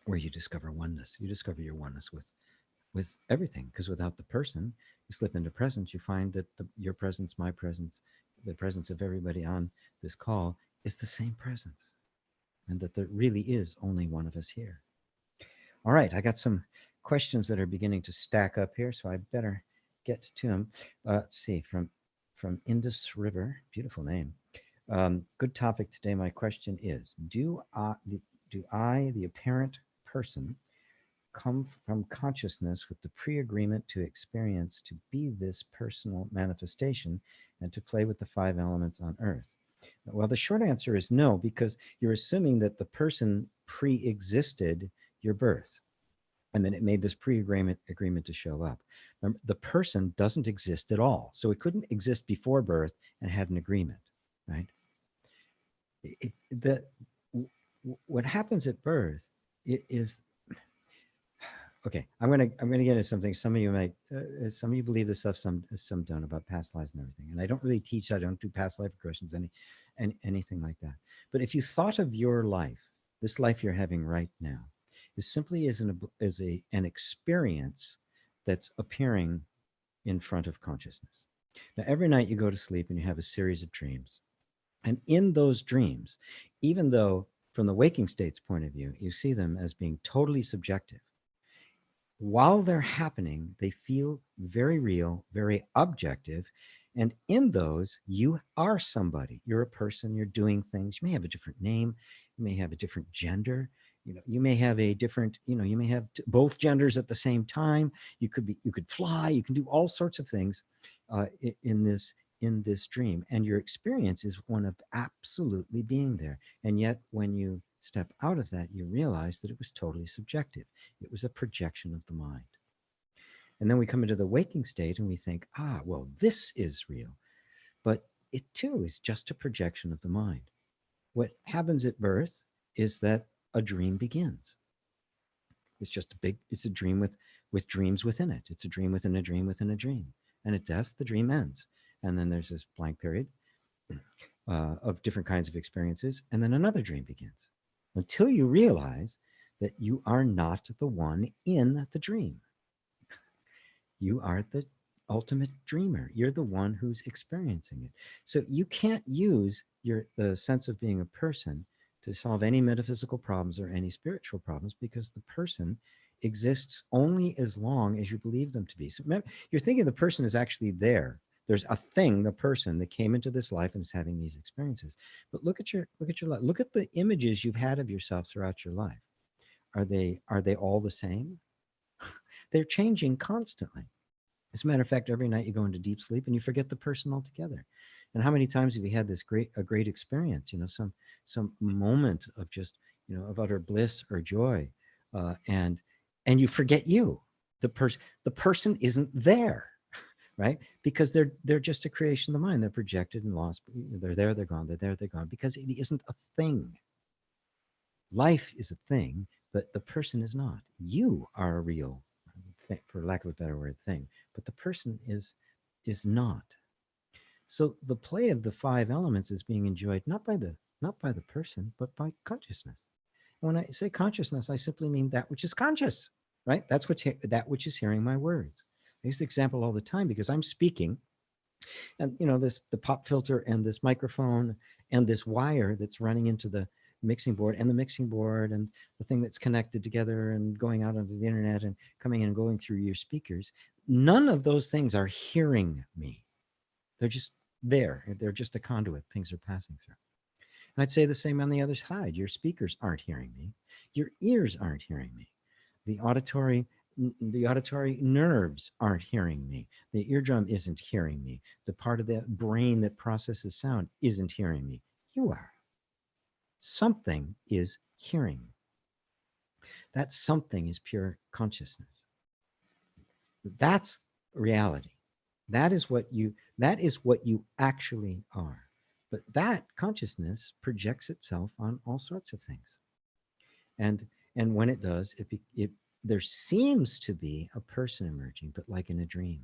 where you discover oneness. You discover your oneness with everything, because without the person, you slip into presence. You find that your presence, my presence, the presence of everybody on this call is the same presence, and that there really is only one of us here. All right, I got some questions that are beginning to stack up here, so I better get to them. Let's see, from Indus River, beautiful name. Good topic today. My question is, do I, the apparent person, come from consciousness with the pre-agreement to experience to be this personal manifestation and to play with the 5 elements on earth? Well, the short answer is no, because you're assuming that the person pre-existed your birth, and then it made this pre-agreement to show up. The person doesn't exist at all, so it couldn't exist before birth and had an agreement, right? What happens at birth is, okay, I'm gonna get into something. Some of you believe this stuff, some don't, about past lives and everything. And I don't really teach. I don't do past life regressions, anything like that. But if you thought of your life, this life you're having right now, is simply as an experience that's appearing in front of consciousness. Now, every night you go to sleep and you have a series of dreams, and in those dreams, even though from the waking state's point of view, you see them as being totally subjective, while they're happening, they feel very real, very objective. And in those, you are somebody. You're a person. You're doing things. You may have a different name. You may have a different gender. You may have a different, you may have both genders at the same time. You could fly. You can do all sorts of things in this dream. And your experience is one of absolutely being there. And yet, when you step out of that, you realize that it was totally subjective. It was a projection of the mind. And then we come into the waking state and we think, well, this is real. But it too is just a projection of the mind. What happens at birth is that a dream begins. It's just it's a dream with dreams within it. It's a dream within a dream within a dream. And at death, the dream ends. And then there's this blank period of different kinds of experiences. And then another dream begins, until you realize that you are not the one in the dream. You are the ultimate dreamer. You're the one who's experiencing it. So you can't use the sense of being a person to solve any metaphysical problems or any spiritual problems, because the person exists only as long as you believe them to be. So you're thinking the person is actually there. There's a thing, the person that came into this life and is having these experiences. But look at your life. Look at the images you've had of yourself throughout your life. are they all the same? They're changing constantly. As a matter of fact, every night you go into deep sleep and you forget the person altogether. And how many times have you had this great experience? Some moment of just of utter bliss or joy, and you forget you. The person isn't there, right? Because they're just a creation of the mind. They're projected and lost. They're there, they're gone. They're there, they're gone. Because it isn't a thing. Life is a thing, but the person is not. You are a real thing, for lack of a better word, thing. But the person is not. So the play of the five elements is being enjoyed not by the person, but by consciousness. And when I say consciousness, I simply mean that which is conscious, right? That's that which is hearing my words. I use the example all the time because I'm speaking, and the pop filter and this microphone and this wire that's running into the mixing board and the mixing board and the thing that's connected together and going out onto the internet and coming in and going through your speakers. None of those things are hearing me. They're just there. They're just a conduit. Things are passing through. And I'd say the same on the other side. Your speakers aren't hearing me. Your ears aren't hearing me. The auditory nerves aren't hearing me. The eardrum isn't hearing me. The part of the brain that processes sound isn't hearing me. You are. Something is hearing. That something is pure consciousness. That's reality. That is what you actually are. But that consciousness projects itself on all sorts of things. And when it does, there seems to be a person emerging, but like in a dream.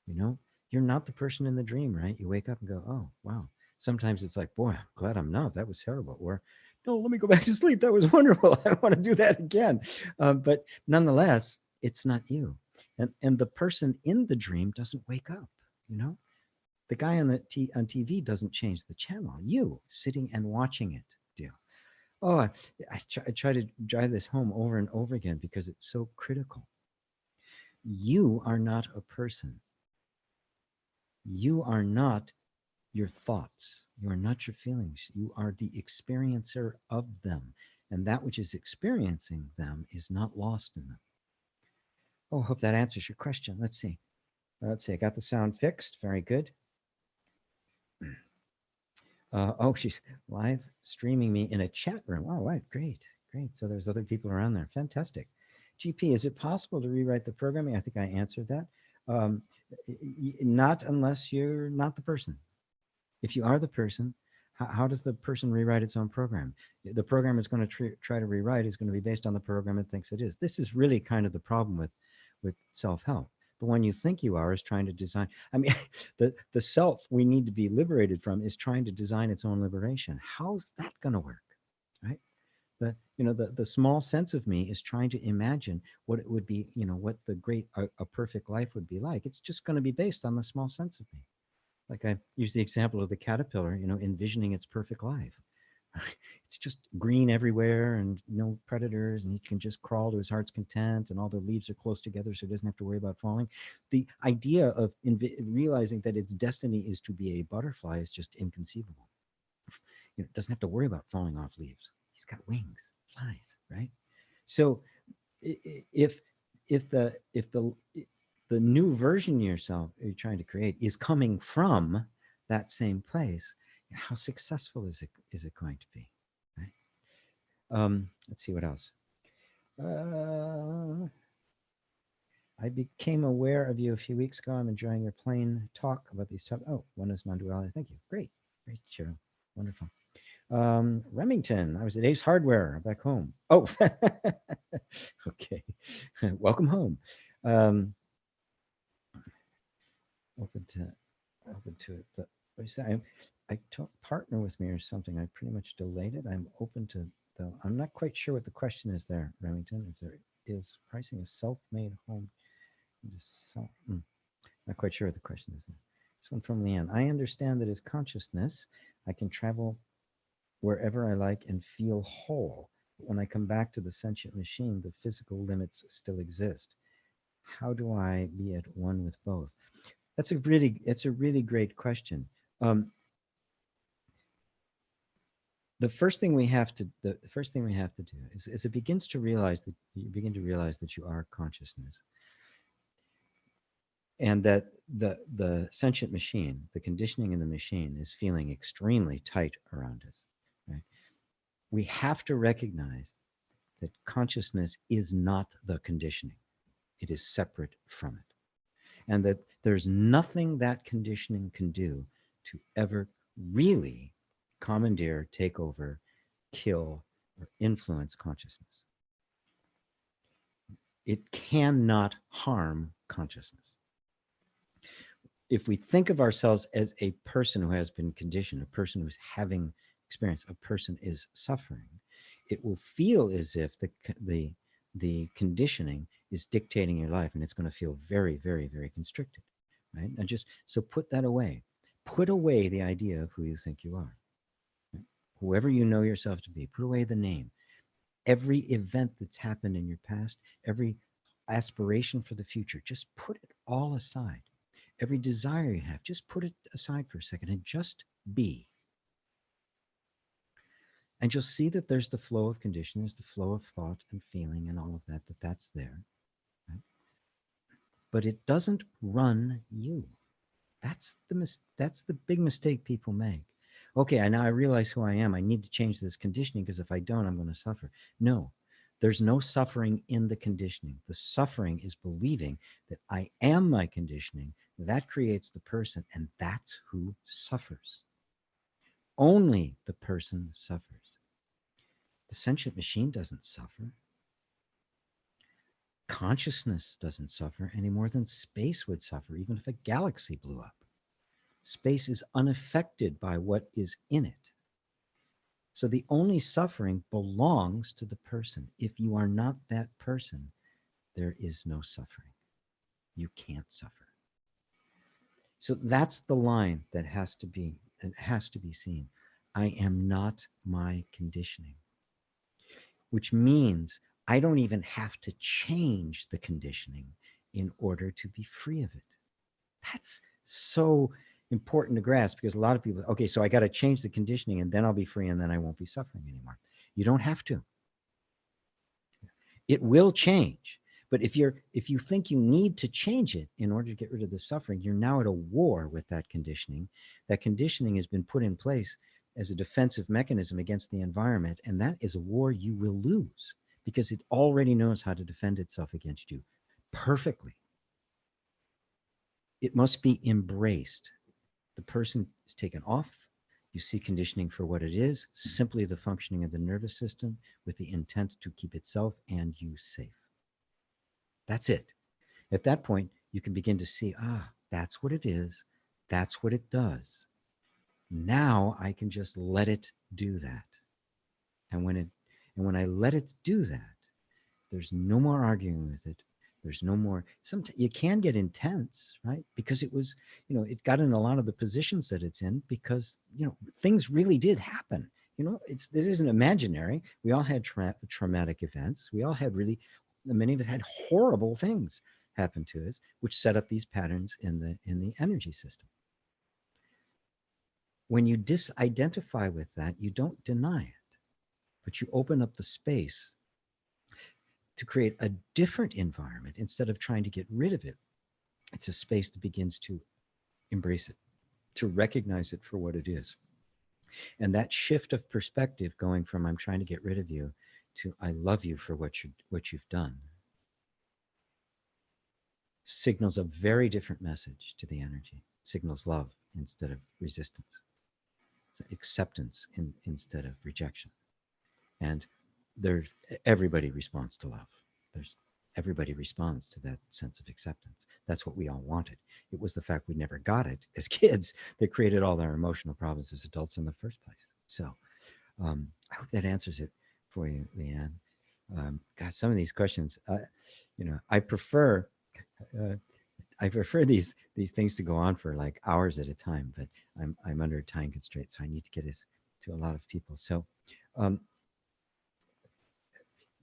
You're not the person in the dream, right? You wake up and go, oh, wow. Sometimes it's like, boy, I'm glad I'm not. That was terrible. Or, no, let me go back to sleep. That was wonderful. I want to do that again. But nonetheless, it's not you. And the person in the dream doesn't wake up, The guy on TV doesn't change the channel. You sitting and watching it do. Oh, I try to drive this home over and over again because it's so critical. You are not a person. You are not your thoughts. You are not your feelings. You are the experiencer of them. And that which is experiencing them is not lost in them. Oh, hope that answers your question. Let's see. I got the sound fixed. Very good. She's live streaming me in a chat room. Oh, right. Great. So there's other people around there. Fantastic. GP, is it possible to rewrite the programming? I think I answered that. Not unless you're not the person. If you are the person, how does the person rewrite its own program? The program it's going to try to rewrite is going to be based on the program it thinks it is. This is really kind of the problem with self-help. The one you think you are is trying to design. I mean, the self we need to be liberated from is trying to design its own liberation. How's that going to work, right? The small sense of me is trying to imagine what it would be, what the great, a perfect life would be like. It's just going to be based on the small sense of me. Like I use the example of the caterpillar, envisioning its perfect life. It's just green everywhere and no predators, and he can just crawl to his heart's content, and all the leaves are close together so he doesn't have to worry about falling. The idea of realizing that its destiny is to be a butterfly is just inconceivable. It doesn't have to worry about falling off leaves. He's got wings, flies, right? So if the new version of yourself you're trying to create is coming from that same place, how successful is it going to be, right? Let's see what else. I became aware of you a few weeks ago. I'm enjoying your plain talk about these topics. Oh, one is non-duality. Thank you. Great, Cheryl. Wonderful. Remington, I was at Ace Hardware back home. Oh, okay. Welcome home. Open to it. But what do you say? I partner with me or something. I pretty much delayed it. I'm open to I'm not quite sure what the question is there, Remington. If there is pricing a self-made home. Not quite sure what the question is there. This one from Leanne. I understand that as consciousness, I can travel wherever I like and feel whole. But when I come back to the sentient machine, the physical limits still exist. How do I be at one with both? It's a really great question. the first thing we have to do is, as it begins to realize that you begin to realize that you are consciousness, and that the sentient machine, the conditioning in the machine, is feeling extremely tight around us. Right? We have to recognize that consciousness is not the conditioning; it is separate from it, and that there's nothing that conditioning can do to ever really commandeer, take over, kill, or influence consciousness. It cannot harm consciousness. If we think of ourselves as a person who has been conditioned, a person who's having experience, a person is suffering, it will feel as if the conditioning is dictating your life, and it's going to feel very, very, very constricted, right? And just so put that away. Put away the idea of who you think you are. Right? Whoever you know yourself to be, put away the name. Every event that's happened in your past, every aspiration for the future, just put it all aside. Every desire you have, just put it aside for a second and just be. And you'll see that there's the flow of condition, there's the flow of thought and feeling and all of that, that's there. Right? But it doesn't run you. That's the big mistake people make. Okay, I realize who I am. I need to change this conditioning, because if I don't, I'm going to suffer. No, there's no suffering in the conditioning. The suffering is believing that I am my conditioning. That creates the person, and that's who suffers. Only the person suffers. The sentient machine doesn't suffer. Consciousness doesn't suffer any more than space would suffer, even if a galaxy blew up. Space is unaffected by what is in it. So the only suffering belongs to the person. If you are not that person, there is no suffering. You can't suffer. So that's the line that has to be seen. I am not my conditioning, which means I don't even have to change the conditioning in order to be free of it. That's so important to grasp, because a lot of people, okay, so I got to change the conditioning and then I'll be free and then I won't be suffering anymore. You don't have to. It will change. But if you think you need to change it in order to get rid of the suffering, you're now at a war with that conditioning. That conditioning has been put in place as a defensive mechanism against the environment, and that is a war you will lose, because it already knows how to defend itself against you perfectly. It must be embraced. The person is taken off. You see conditioning for what it is, simply the functioning of the nervous system with the intent to keep itself and you safe. That's it. At that point, you can begin to see, that's what it is. That's what it does. Now I can just let it do that. And when I let it do that, there's no more arguing with it. There's no more, you can get intense, right? Because it was, it got in a lot of the positions that it's in, because, things really did happen. It isn't imaginary. We all had traumatic events. We all had many of us had horrible things happen to us, which set up these patterns in the energy system. When you disidentify with that, you don't deny it, but you open up the space to create a different environment. Instead of trying to get rid of it, it's a space that begins to embrace it, to recognize it for what it is. And that shift of perspective, going from I'm trying to get rid of you to I love you for what you've done, signals a very different message to the energy. It signals love instead of resistance, so acceptance instead of rejection. And everybody responds to love. Everybody responds to that sense of acceptance. That's what we all wanted. It was the fact we never got it as kids that created all our emotional problems as adults in the first place. So I hope that answers it for you, Leanne. God, some of these questions, I prefer these things to go on for like hours at a time, but I'm under a time constraint, so I need to get us to a lot of people. So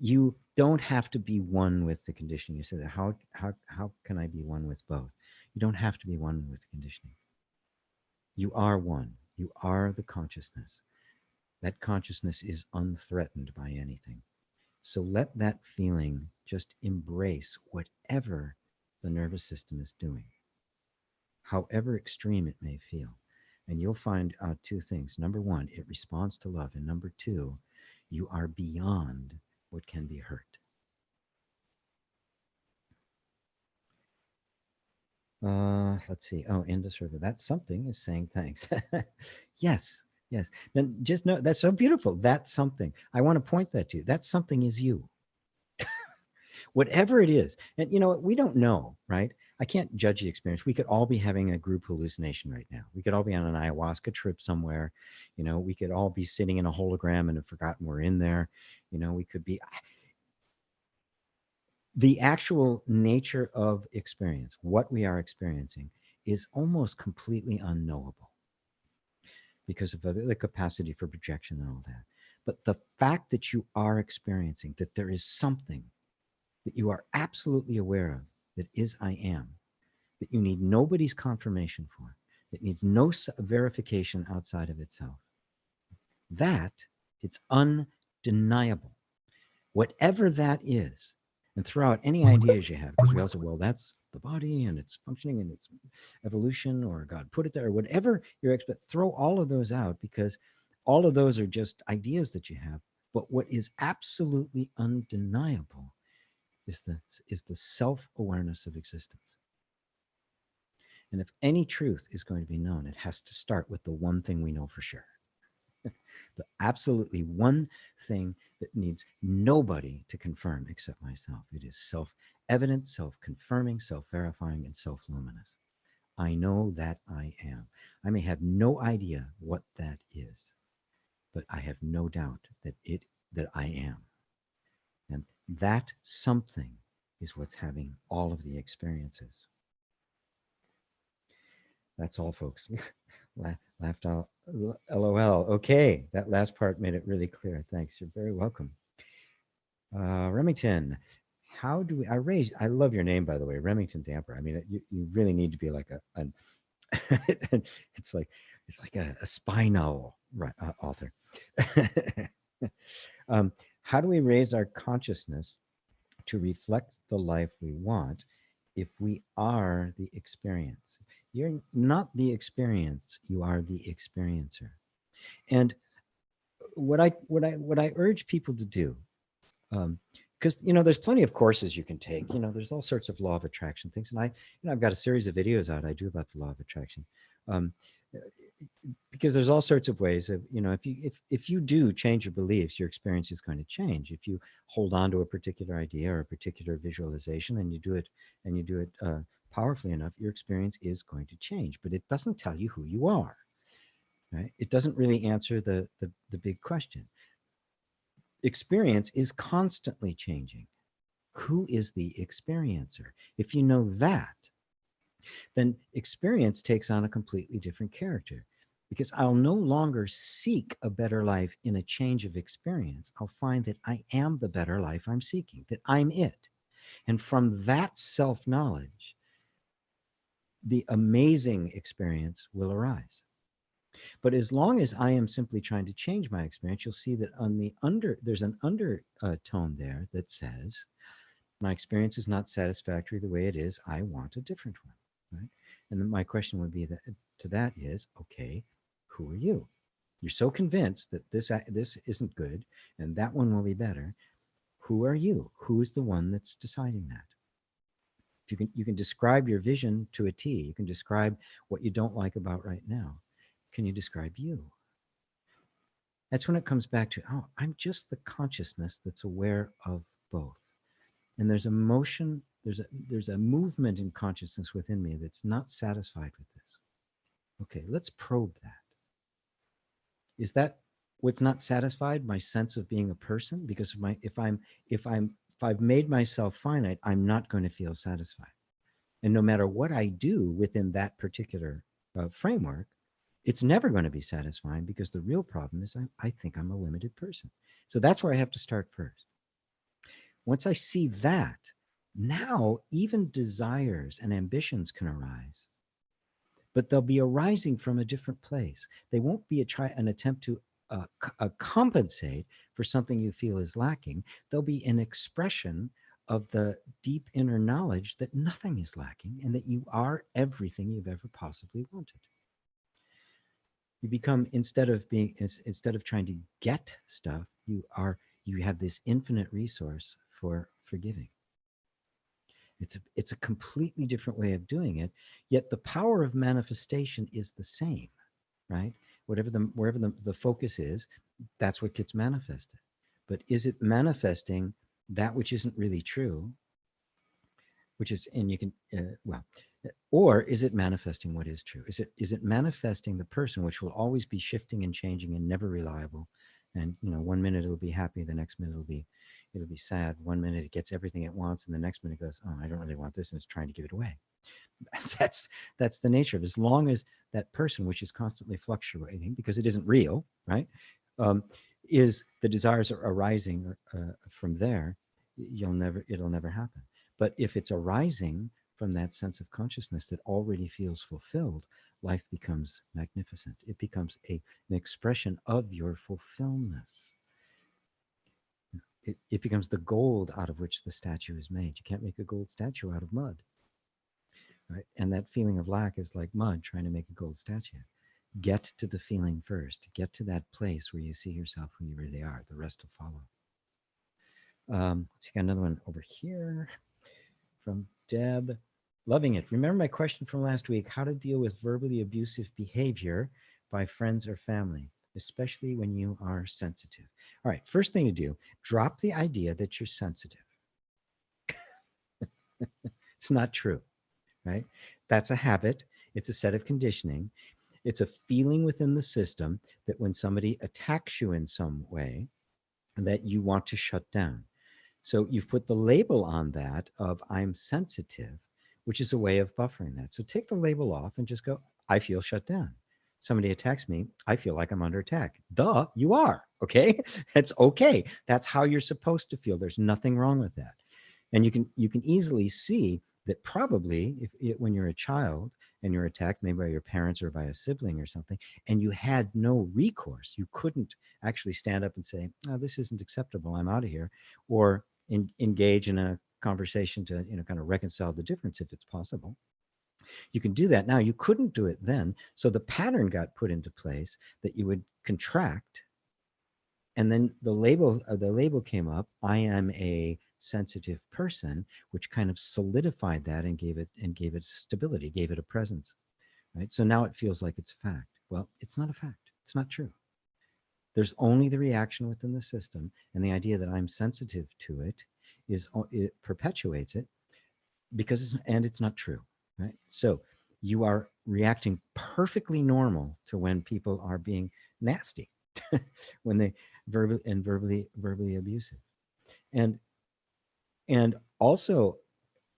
you don't have to be one with the conditioning. You said, how can I be one with both? You don't have to be one with the conditioning. You are one. You are the consciousness. That consciousness is unthreatened by anything. So let that feeling just embrace whatever the nervous system is doing, however extreme it may feel. And you'll find out two things. Number one, it responds to love. And number two, you are beyond what can be hurt. Let's see. Oh, end of server. That something is saying thanks. Yes, yes. Then just know that's so beautiful. That's something. I want to point that to you. That something is you. Whatever it is. And you know, we don't know, right? I can't judge the experience. We could all be having a group hallucination right now. We could all be on an ayahuasca trip somewhere. You know, we could all be sitting in a hologram and have forgotten we're in there. You know, we could be. The actual nature of experience, what we are experiencing, is almost completely unknowable because of the capacity for projection and all that. But the fact that you are experiencing, that there is something that you are absolutely aware of, that is I am, that you need nobody's confirmation for, that needs no verification outside of itself, that it's undeniable. Whatever that is, and throw out any ideas you have, because we also, well, that's the body and it's functioning and it's evolution, or God put it there, or whatever you're expect, throw all of those out, because all of those are just ideas that you have. But what is absolutely undeniable is the self-awareness of existence. And if any truth is going to be known, it has to start with the one thing we know for sure. The absolutely one thing that needs nobody to confirm except myself. It is self-evident, self-confirming, self-verifying, and self-luminous. I know that I am. I may have no idea what that is, but I have no doubt that I am. And that something is what's having all of the experiences. That's all, folks. Laughed out. LOL. Okay, that last part made it really clear. Thanks. You're very welcome. Remington, how do we? I love your name, by the way, Remington Damper. I mean, you really need to be like it's like a spy novel author. How do we raise our consciousness to reflect the life we want if we are the experience? You're not the experience, you are the experiencer. And what I urge people to do, because you know, there's plenty of courses you can take. You know, there's all sorts of law of attraction things, and I've got a series of videos out I do about the law of attraction, because there's all sorts of ways of, you know, if you do change your beliefs, your experience is going to change. If you hold on to a particular idea or a particular visualization and you do it powerfully enough, your experience is going to change. But it doesn't tell you who you are. Right? It doesn't really answer the big question. Experience is constantly changing. Who is the experiencer? If you know that, then experience takes on a completely different character, because I'll no longer seek a better life in a change of experience. I'll find that I am the better life I'm seeking, that I'm it. And from that self-knowledge, the amazing experience will arise. But as long as I am simply trying to change my experience, you'll see that there's an undertone there that says, my experience is not satisfactory the way it is. I want a different one, right? And then my question would be to that is, okay, who are you? You're so convinced that this isn't good and that one will be better. Who are you? Who is the one that's deciding that? If you can describe your vision to a T. You can describe what you don't like about right now. Can you describe you? That's when it comes back to, oh, I'm just the consciousness that's aware of both. And there's a motion, there's a movement in consciousness within me that's not satisfied with this. Okay, let's probe that. Is that what's not satisfied? My sense of being a person? Because if I've made myself finite, I'm not going to feel satisfied. And no matter what I do within that particular framework, it's never going to be satisfying, because the real problem is I think I'm a limited person. So that's where I have to start first. Once I see that, now even desires and ambitions can arise, but they'll be arising from a different place. They won't be an attempt to compensate for something you feel is lacking. There'll be an expression of the deep inner knowledge that nothing is lacking and that you are everything you've ever possibly wanted. You become, instead of trying to get stuff, you have this infinite resource for forgiving. It's a completely different way of doing it, yet the power of manifestation is the same, right? Wherever the focus is, that's what gets manifested. But is it manifesting that which isn't really true, which is, and you can, or is it manifesting what is true? Is it manifesting the person, which will always be shifting and changing and never reliable? And, 1 minute it'll be happy, the next minute it'll be sad. 1 minute it gets everything it wants, and the next minute it goes, oh, I don't really want this, and it's trying to give it away. That's the nature of it. As long as that person, which is constantly fluctuating because it isn't real, right? Is the desires are arising from there, it'll never happen. But if it's arising from that sense of consciousness that already feels fulfilled, life becomes magnificent. It becomes an expression of your fulfillment. It becomes the gold out of which the statue is made. You can't make a gold statue out of mud, right? And that feeling of lack is like mud trying to make a gold statue. Get to the feeling first. Get to that place where you see yourself who you really are. The rest will follow. Let's see, got another one over here from Deb. Loving it. Remember my question from last week, how to deal with verbally abusive behavior by friends or family, especially when you are sensitive. All right, first thing to do, drop the idea that you're sensitive. It's not true, right? That's a habit. It's a set of conditioning. It's a feeling within the system that when somebody attacks you in some way, that you want to shut down. So you've put the label on that of I'm sensitive, which is a way of buffering that. So take the label off and just go, I feel shut down. Somebody attacks me, I feel like I'm under attack. Duh, you are, okay? That's okay. That's how you're supposed to feel. There's nothing wrong with that. And you can easily see that probably when you're a child and you're attacked maybe by your parents or by a sibling or something, and you had no recourse, you couldn't actually stand up and say, oh, this isn't acceptable, I'm out of here, or engage in a conversation to kind of reconcile the difference if it's possible. You can do that now. You couldn't do it then. So the pattern got put into place that you would contract, and then the label came up, I am a sensitive person, which kind of solidified that and gave it stability, gave it a presence, right? So now it feels like it's fact. Well, it's not a fact. It's not true. There's only the reaction within the system, and the idea that I'm sensitive to it perpetuates it because it's not true, right? So you are reacting perfectly normal to when people are being nasty, when they verbally abusive, and also,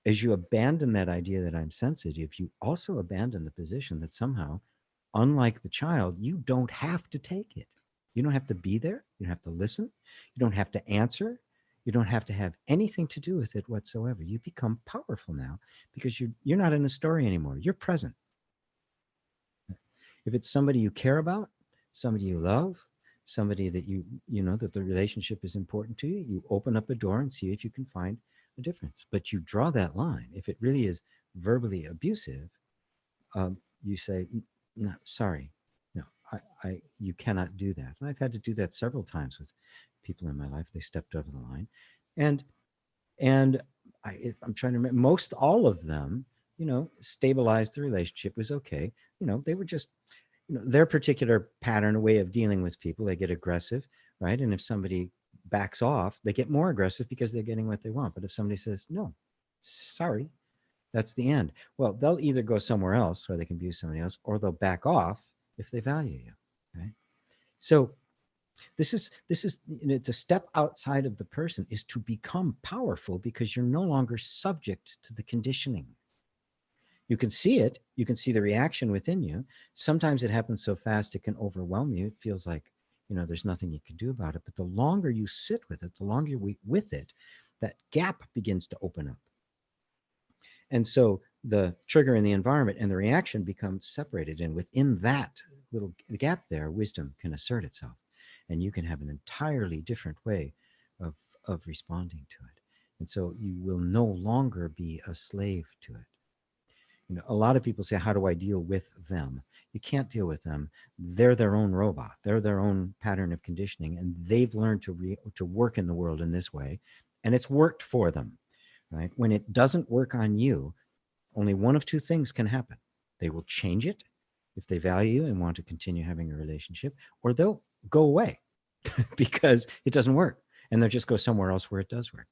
as you abandon that idea that I'm sensitive, you also abandon the position that somehow, unlike the child, you don't have to take it. You don't have to be there. You don't have to listen. You don't have to answer. You don't have to have anything to do with it whatsoever. You become powerful now because you're not in a story anymore. You're present. If it's somebody you care about, somebody you love, somebody that you know that the relationship is important to you, you open up a door and see if you can find a difference. But you draw that line. If it really is verbally abusive, you say, no, sorry, no, you cannot do that. And I've had to do that several times with people in my life. They stepped over the line, and I'm trying to remember, most all of them, stabilized the relationship, was okay. They were just, their particular pattern, a way of dealing with people, they get aggressive, right? And if somebody backs off, they get more aggressive because they're getting what they want. But if somebody says, no, sorry, that's the end. Well, they'll either go somewhere else where they can abuse somebody else, or they'll back off if they value you, right? So this is to step outside of the person is to become powerful because you're no longer subject to the conditioning. You can see it. You can see the reaction within you. Sometimes it happens so fast it can overwhelm you. It feels like, there's nothing you can do about it. But the longer you sit with it, the longer you're with it, that gap begins to open up. And so the trigger in the environment and the reaction become separated. And within that little gap there, wisdom can assert itself. and you can have an entirely different way of responding to it. And so you will no longer be a slave to it. You know, a lot of people say, how do I deal with them? You can't deal with them. They're their own robot. They're their own pattern of conditioning, and they've learned to work in the world in this way, and it's worked for them, right? When it doesn't work on you, only one of two things can happen. They will change it if they value you and want to continue having a relationship, or they'll go away because it doesn't work, and they'll just go somewhere else where it does work.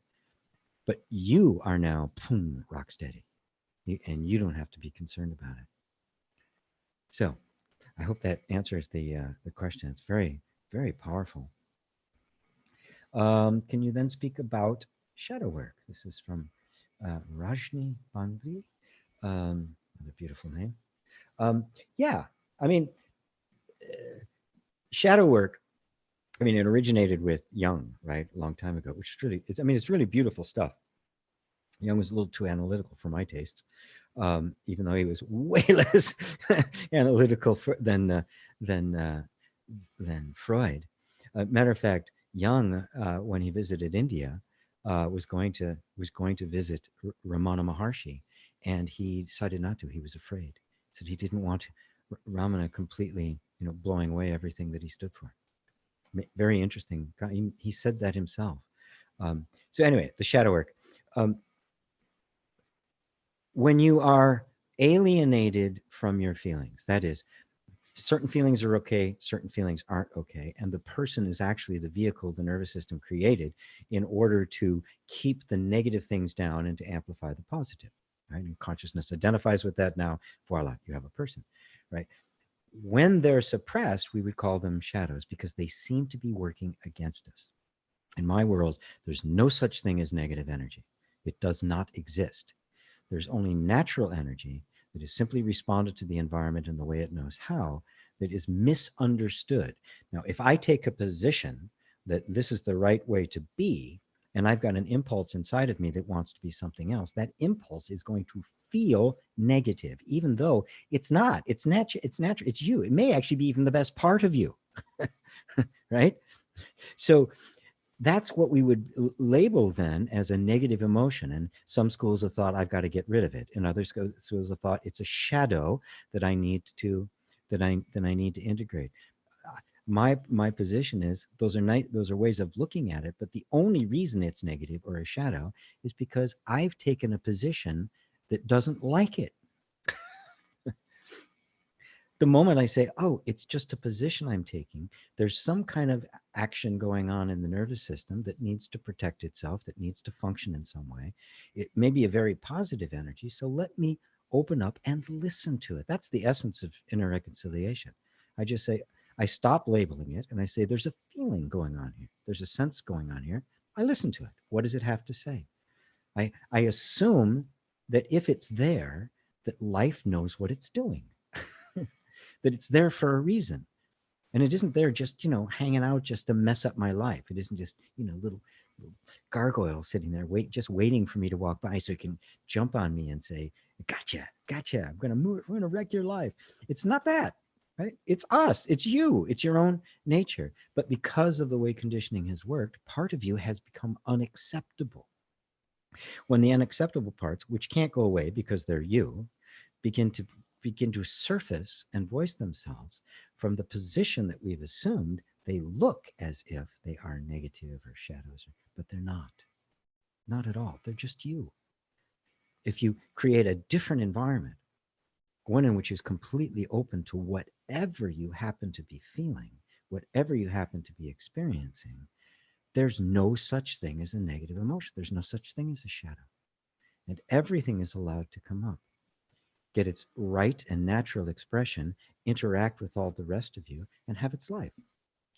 But you are now rock steady, and you don't have to be concerned about it. So I hope that answers the question. It's very, very powerful. Can you then speak about shadow work? This is from Rajni Banvi. Another beautiful name. Yeah, I mean, shadow work, I mean, it originated with Jung, right? A long time ago, which is really, it's really beautiful stuff. Jung was a little too analytical for my tastes, even though he was way less analytical than Freud. Matter of fact, Jung, when he visited India, was going to visit Ramana Maharshi, and he decided not to. He was afraid. He said he didn't want Ramana completely, blowing away everything that he stood for. Very interesting. He said that himself. So anyway, the shadow work. When you are alienated from your feelings, that is, certain feelings are okay, certain feelings aren't okay, and the person is actually the vehicle the nervous system created in order to keep the negative things down and to amplify the positive, right? And consciousness identifies with that. Now, voila, you have a person, right? When they're suppressed, we would call them shadows because they seem to be working against us. In my world, there's no such thing as negative energy. It does not exist. There's only natural energy that is simply responded to the environment in the way it knows how, that is misunderstood. Now, if I take a position that this is the right way to be, and I've got an impulse inside of me that wants to be something else, that impulse is going to feel negative, even though it's not. It's natural. It's you. It may actually be even the best part of you, right? So that's what we would label then as a negative emotion. And some schools have thought, I've got to get rid of it. And other schools have thought it's a shadow that I need to integrate. My position is those are ways of looking at it, but the only reason it's negative or a shadow is because I've taken a position that doesn't like it. The moment I say, oh, it's just a position I'm taking, there's some kind of action going on in the nervous system that needs to protect itself, that needs to function in some way. It may be a very positive energy, so let me open up and listen to it. That's the essence of inner reconciliation. I just say, I stop labeling it and I say, there's a feeling going on here. There's a sense going on here. I listen to it. What does it have to say? I assume that if it's there, that life knows what it's doing. That it's there for a reason. And it isn't there just, hanging out just to mess up my life. It isn't just, little gargoyle sitting there just waiting for me to walk by so it can jump on me and say, gotcha, I'm going to wreck your life. It's not that, right? It's us, it's you, it's your own nature. But because of the way conditioning has worked, part of you has become unacceptable. When the unacceptable parts, which can't go away because they're you, begin to surface and voice themselves from the position that we've assumed, they look as if they are negative or shadows, but they're not at all. They're just you. If you create a different environment, one in which is completely open to whatever you happen to be feeling, whatever you happen to be experiencing, there's no such thing as a negative emotion. There's no such thing as a shadow. And everything is allowed to come up, get its right and natural expression, interact with all the rest of you, and have its life.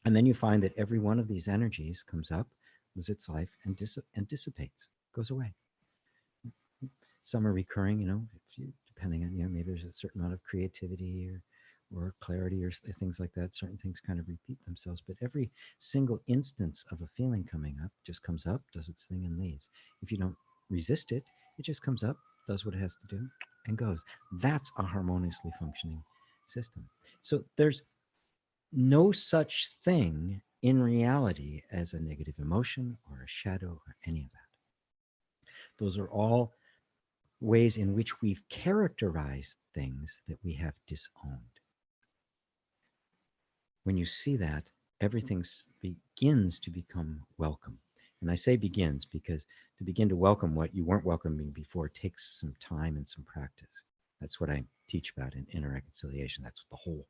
And then you find that every one of these energies comes up, lives its life, and dissipates, goes away. Some are recurring, depending on, maybe there's a certain amount of creativity or clarity or things like that. Certain things kind of repeat themselves, but every single instance of a feeling coming up just comes up, does its thing, and leaves. If you don't resist it, it just comes up, does what it has to do, and goes. That's a harmoniously functioning system. So there's no such thing in reality as a negative emotion or a shadow or any of that. Those are all ways in which we've characterized things that we have disowned. When you see that, everything begins to become welcome. And I say begins because to begin to welcome what you weren't welcoming before takes some time and some practice. That's what I teach about in inner reconciliation. That's what the whole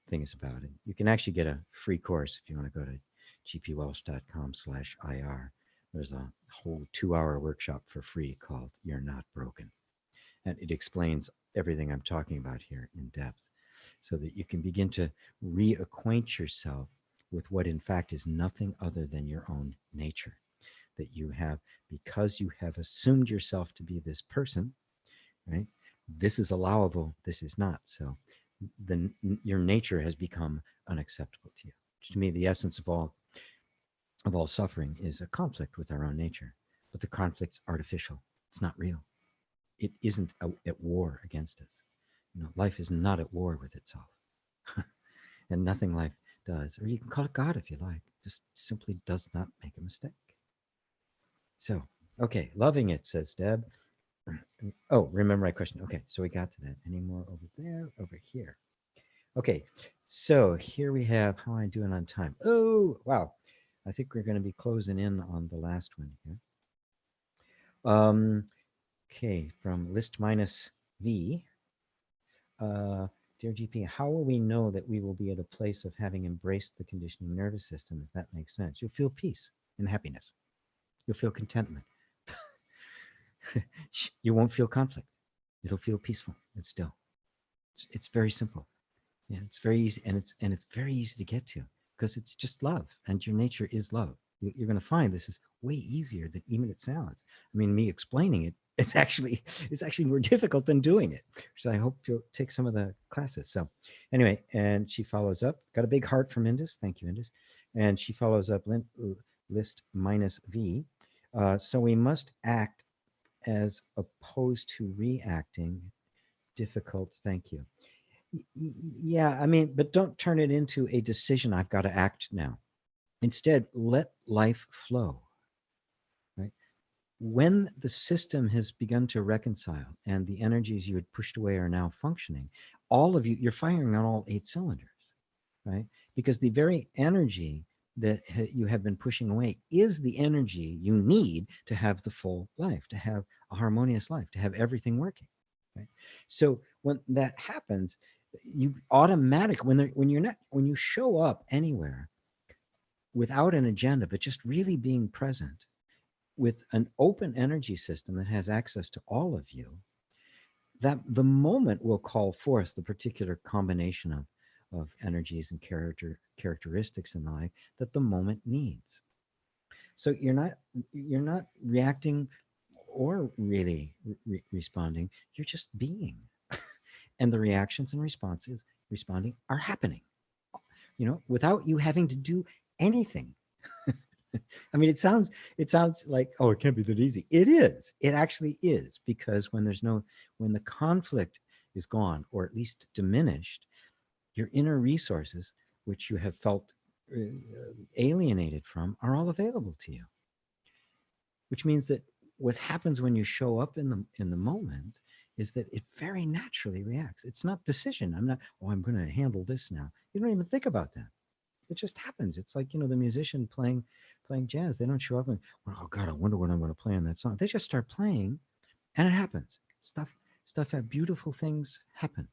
thing is about. And you can actually get a free course if you want to go to gpwalsh.com/IR. There's a whole 2-hour workshop for free called You're Not Broken. And it explains everything I'm talking about here in depth so that you can begin to reacquaint yourself with what in fact is nothing other than your own nature. That you have, because you have assumed yourself to be this person, right? This is allowable, this is not. So then your nature has become unacceptable to you. Which to me, the essence of all suffering is a conflict with our own nature. But the conflict's artificial. It's not real. It isn't at war against us. You know, life is not at war with itself. And nothing life does, or you can call it God if you like, just simply does not make a mistake. So, okay, loving it, says Deb. Oh, remember my question. Okay, so we got to that. Any more over there, over here? Okay, so here we have, how am I doing on time? Oh, wow. I think we're going to be closing in on the last one here. Okay, from list minus V. Dear GP, how will we know that we will be at a place of having embraced the conditioning nervous system, if that makes sense? You'll feel peace and happiness. You'll feel contentment. You won't feel conflict. It'll feel peaceful and still. It's very simple. Yeah, it's very easy, and it's very easy to get to because it's just love, and your nature is love. You're going to find this is way easier than even it sounds. I mean, me explaining it, it's actually more difficult than doing it. So I hope you'll take some of the classes. So anyway, and she follows up. Got a big heart from Indus. Thank you, Indus. And she follows up list minus V. So we must act as opposed to reacting. Difficult. Thank you. Yeah, I mean, but don't turn it into a decision. I've got to act now. Instead, let life flow. Right? When the system has begun to reconcile and the energies you had pushed away are now functioning, all of you, you're firing on all 8 cylinders, right? Because the very energy that you have been pushing away is the energy you need to have the full life, to have a harmonious life, to have everything working, right? So when that happens, you automatically, when you show up anywhere without an agenda, but just really being present with an open energy system that has access to all of you, that the moment will call forth the particular combination of energies and characteristics and the like that the moment needs. So you're not reacting or really responding. You're just being, and the reactions and responses responding are happening. You know, without you having to do anything. I mean, it sounds like, oh, it can't be that easy. It is. It actually is, because when the conflict is gone, or at least diminished, your inner resources, which you have felt alienated from, are all available to you. Which means that what happens when you show up in the moment is that it very naturally reacts. It's not decision. I'm going to handle this now. You don't even think about that. It just happens. It's like, the musician playing jazz. They don't show up and, oh God, I wonder what I'm going to play on that song. They just start playing, and it happens. Beautiful things happen.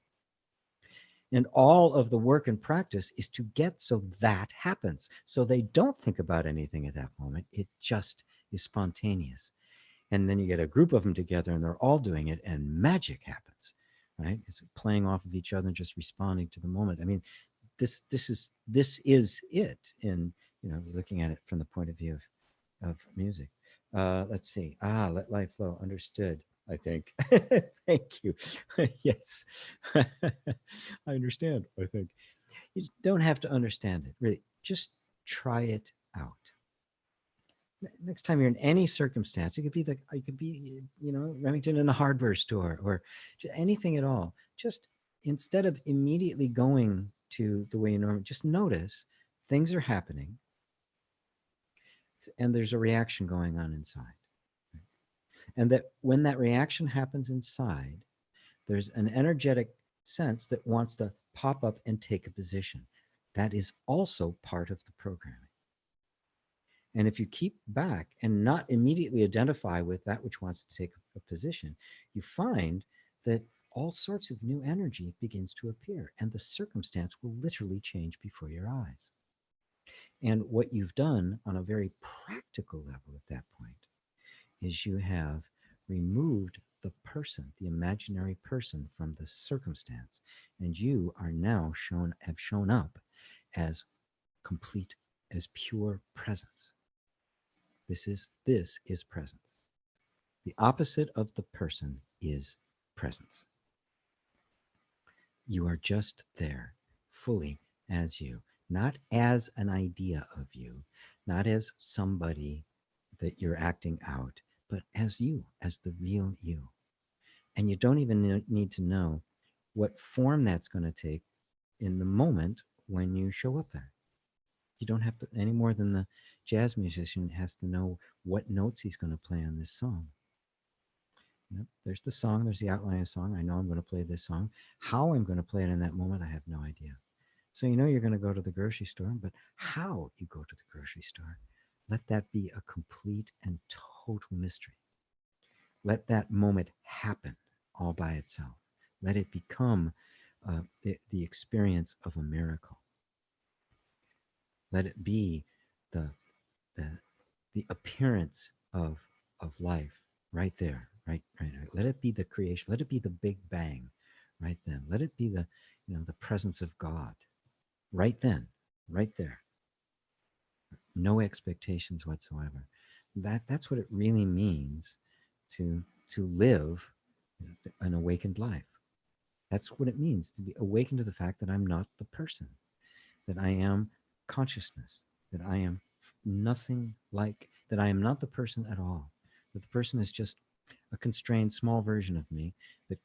And all of the work and practice is to get so that happens. So they don't think about anything at that moment. It just is spontaneous. And then you get a group of them together and they're all doing it, and magic happens, right? It's playing off of each other and just responding to the moment. I mean, this is it in, looking at it from the point of view of music. Let's see. Let life flow. Understood, I think. Thank you. Yes. I understand, I think. You don't have to understand it, really. Just try it out. Next time you're in any circumstance, it could be Remington in the hardware store, or anything at all. Just instead of immediately going to the way you normally, just notice things are happening. and there's a reaction going on inside. And that when that reaction happens inside, there's an energetic sense that wants to pop up and take a position. That is also part of the programming. And if you keep back and not immediately identify with that which wants to take a position, you find that all sorts of new energy begins to appear, and the circumstance will literally change before your eyes. And what you've done on a very practical level at that point is you have removed the person, the imaginary person, from the circumstance, and you are now have shown up as complete, as pure presence. This is presence. The opposite of the person is presence. You are just there, fully as you, not as an idea of you, not as somebody that you're acting out, but as you, as the real you. And you don't even need to know what form that's going to take in the moment when you show up there. You don't have to, any more than the jazz musician has to know what notes he's going to play on this song. There's the song, there's the outline of the song. I know I'm going to play this song. How I'm going to play it in that moment, I have no idea. So you know you're going to go to the grocery store, but how you go to the grocery store, let that be a complete and total mystery. Let that moment happen all by itself. Let it become the experience of a miracle. Let it be the appearance of life right there, right. Let it be the creation. Let it be the Big Bang, right then. Let it be the the presence of God, right then, right there. No expectations whatsoever. That's what it really means to live an awakened life. That's what it means to be awakened to the fact that I'm not the person, that I am consciousness, that I am nothing like, that I am not the person at all, that the person is just a constrained small version of me, that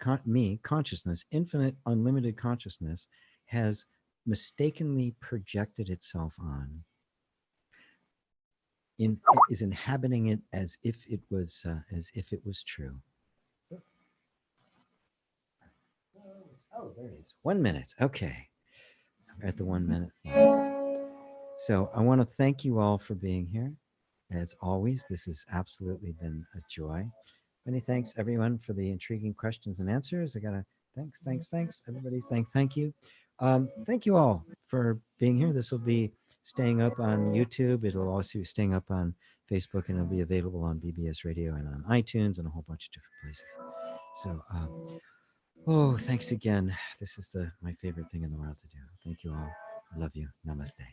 consciousness, infinite, unlimited consciousness, has mistakenly projected itself on, is inhabiting it as if it was true. Oh, there it is. 1 minute. Okay. We're at the 1 minute mark. So I want to thank you all for being here. As always, this has absolutely been a joy. Many thanks, everyone, for the intriguing questions and answers. I got to thanks. Everybody thank you. Thank you all for being here. This will be staying up on YouTube. It'll also be staying up on Facebook, and it'll be available on BBS Radio and on iTunes and a whole bunch of different places. So, thanks again. This is my favorite thing in the world to do. Thank you all. Love you. Namaste.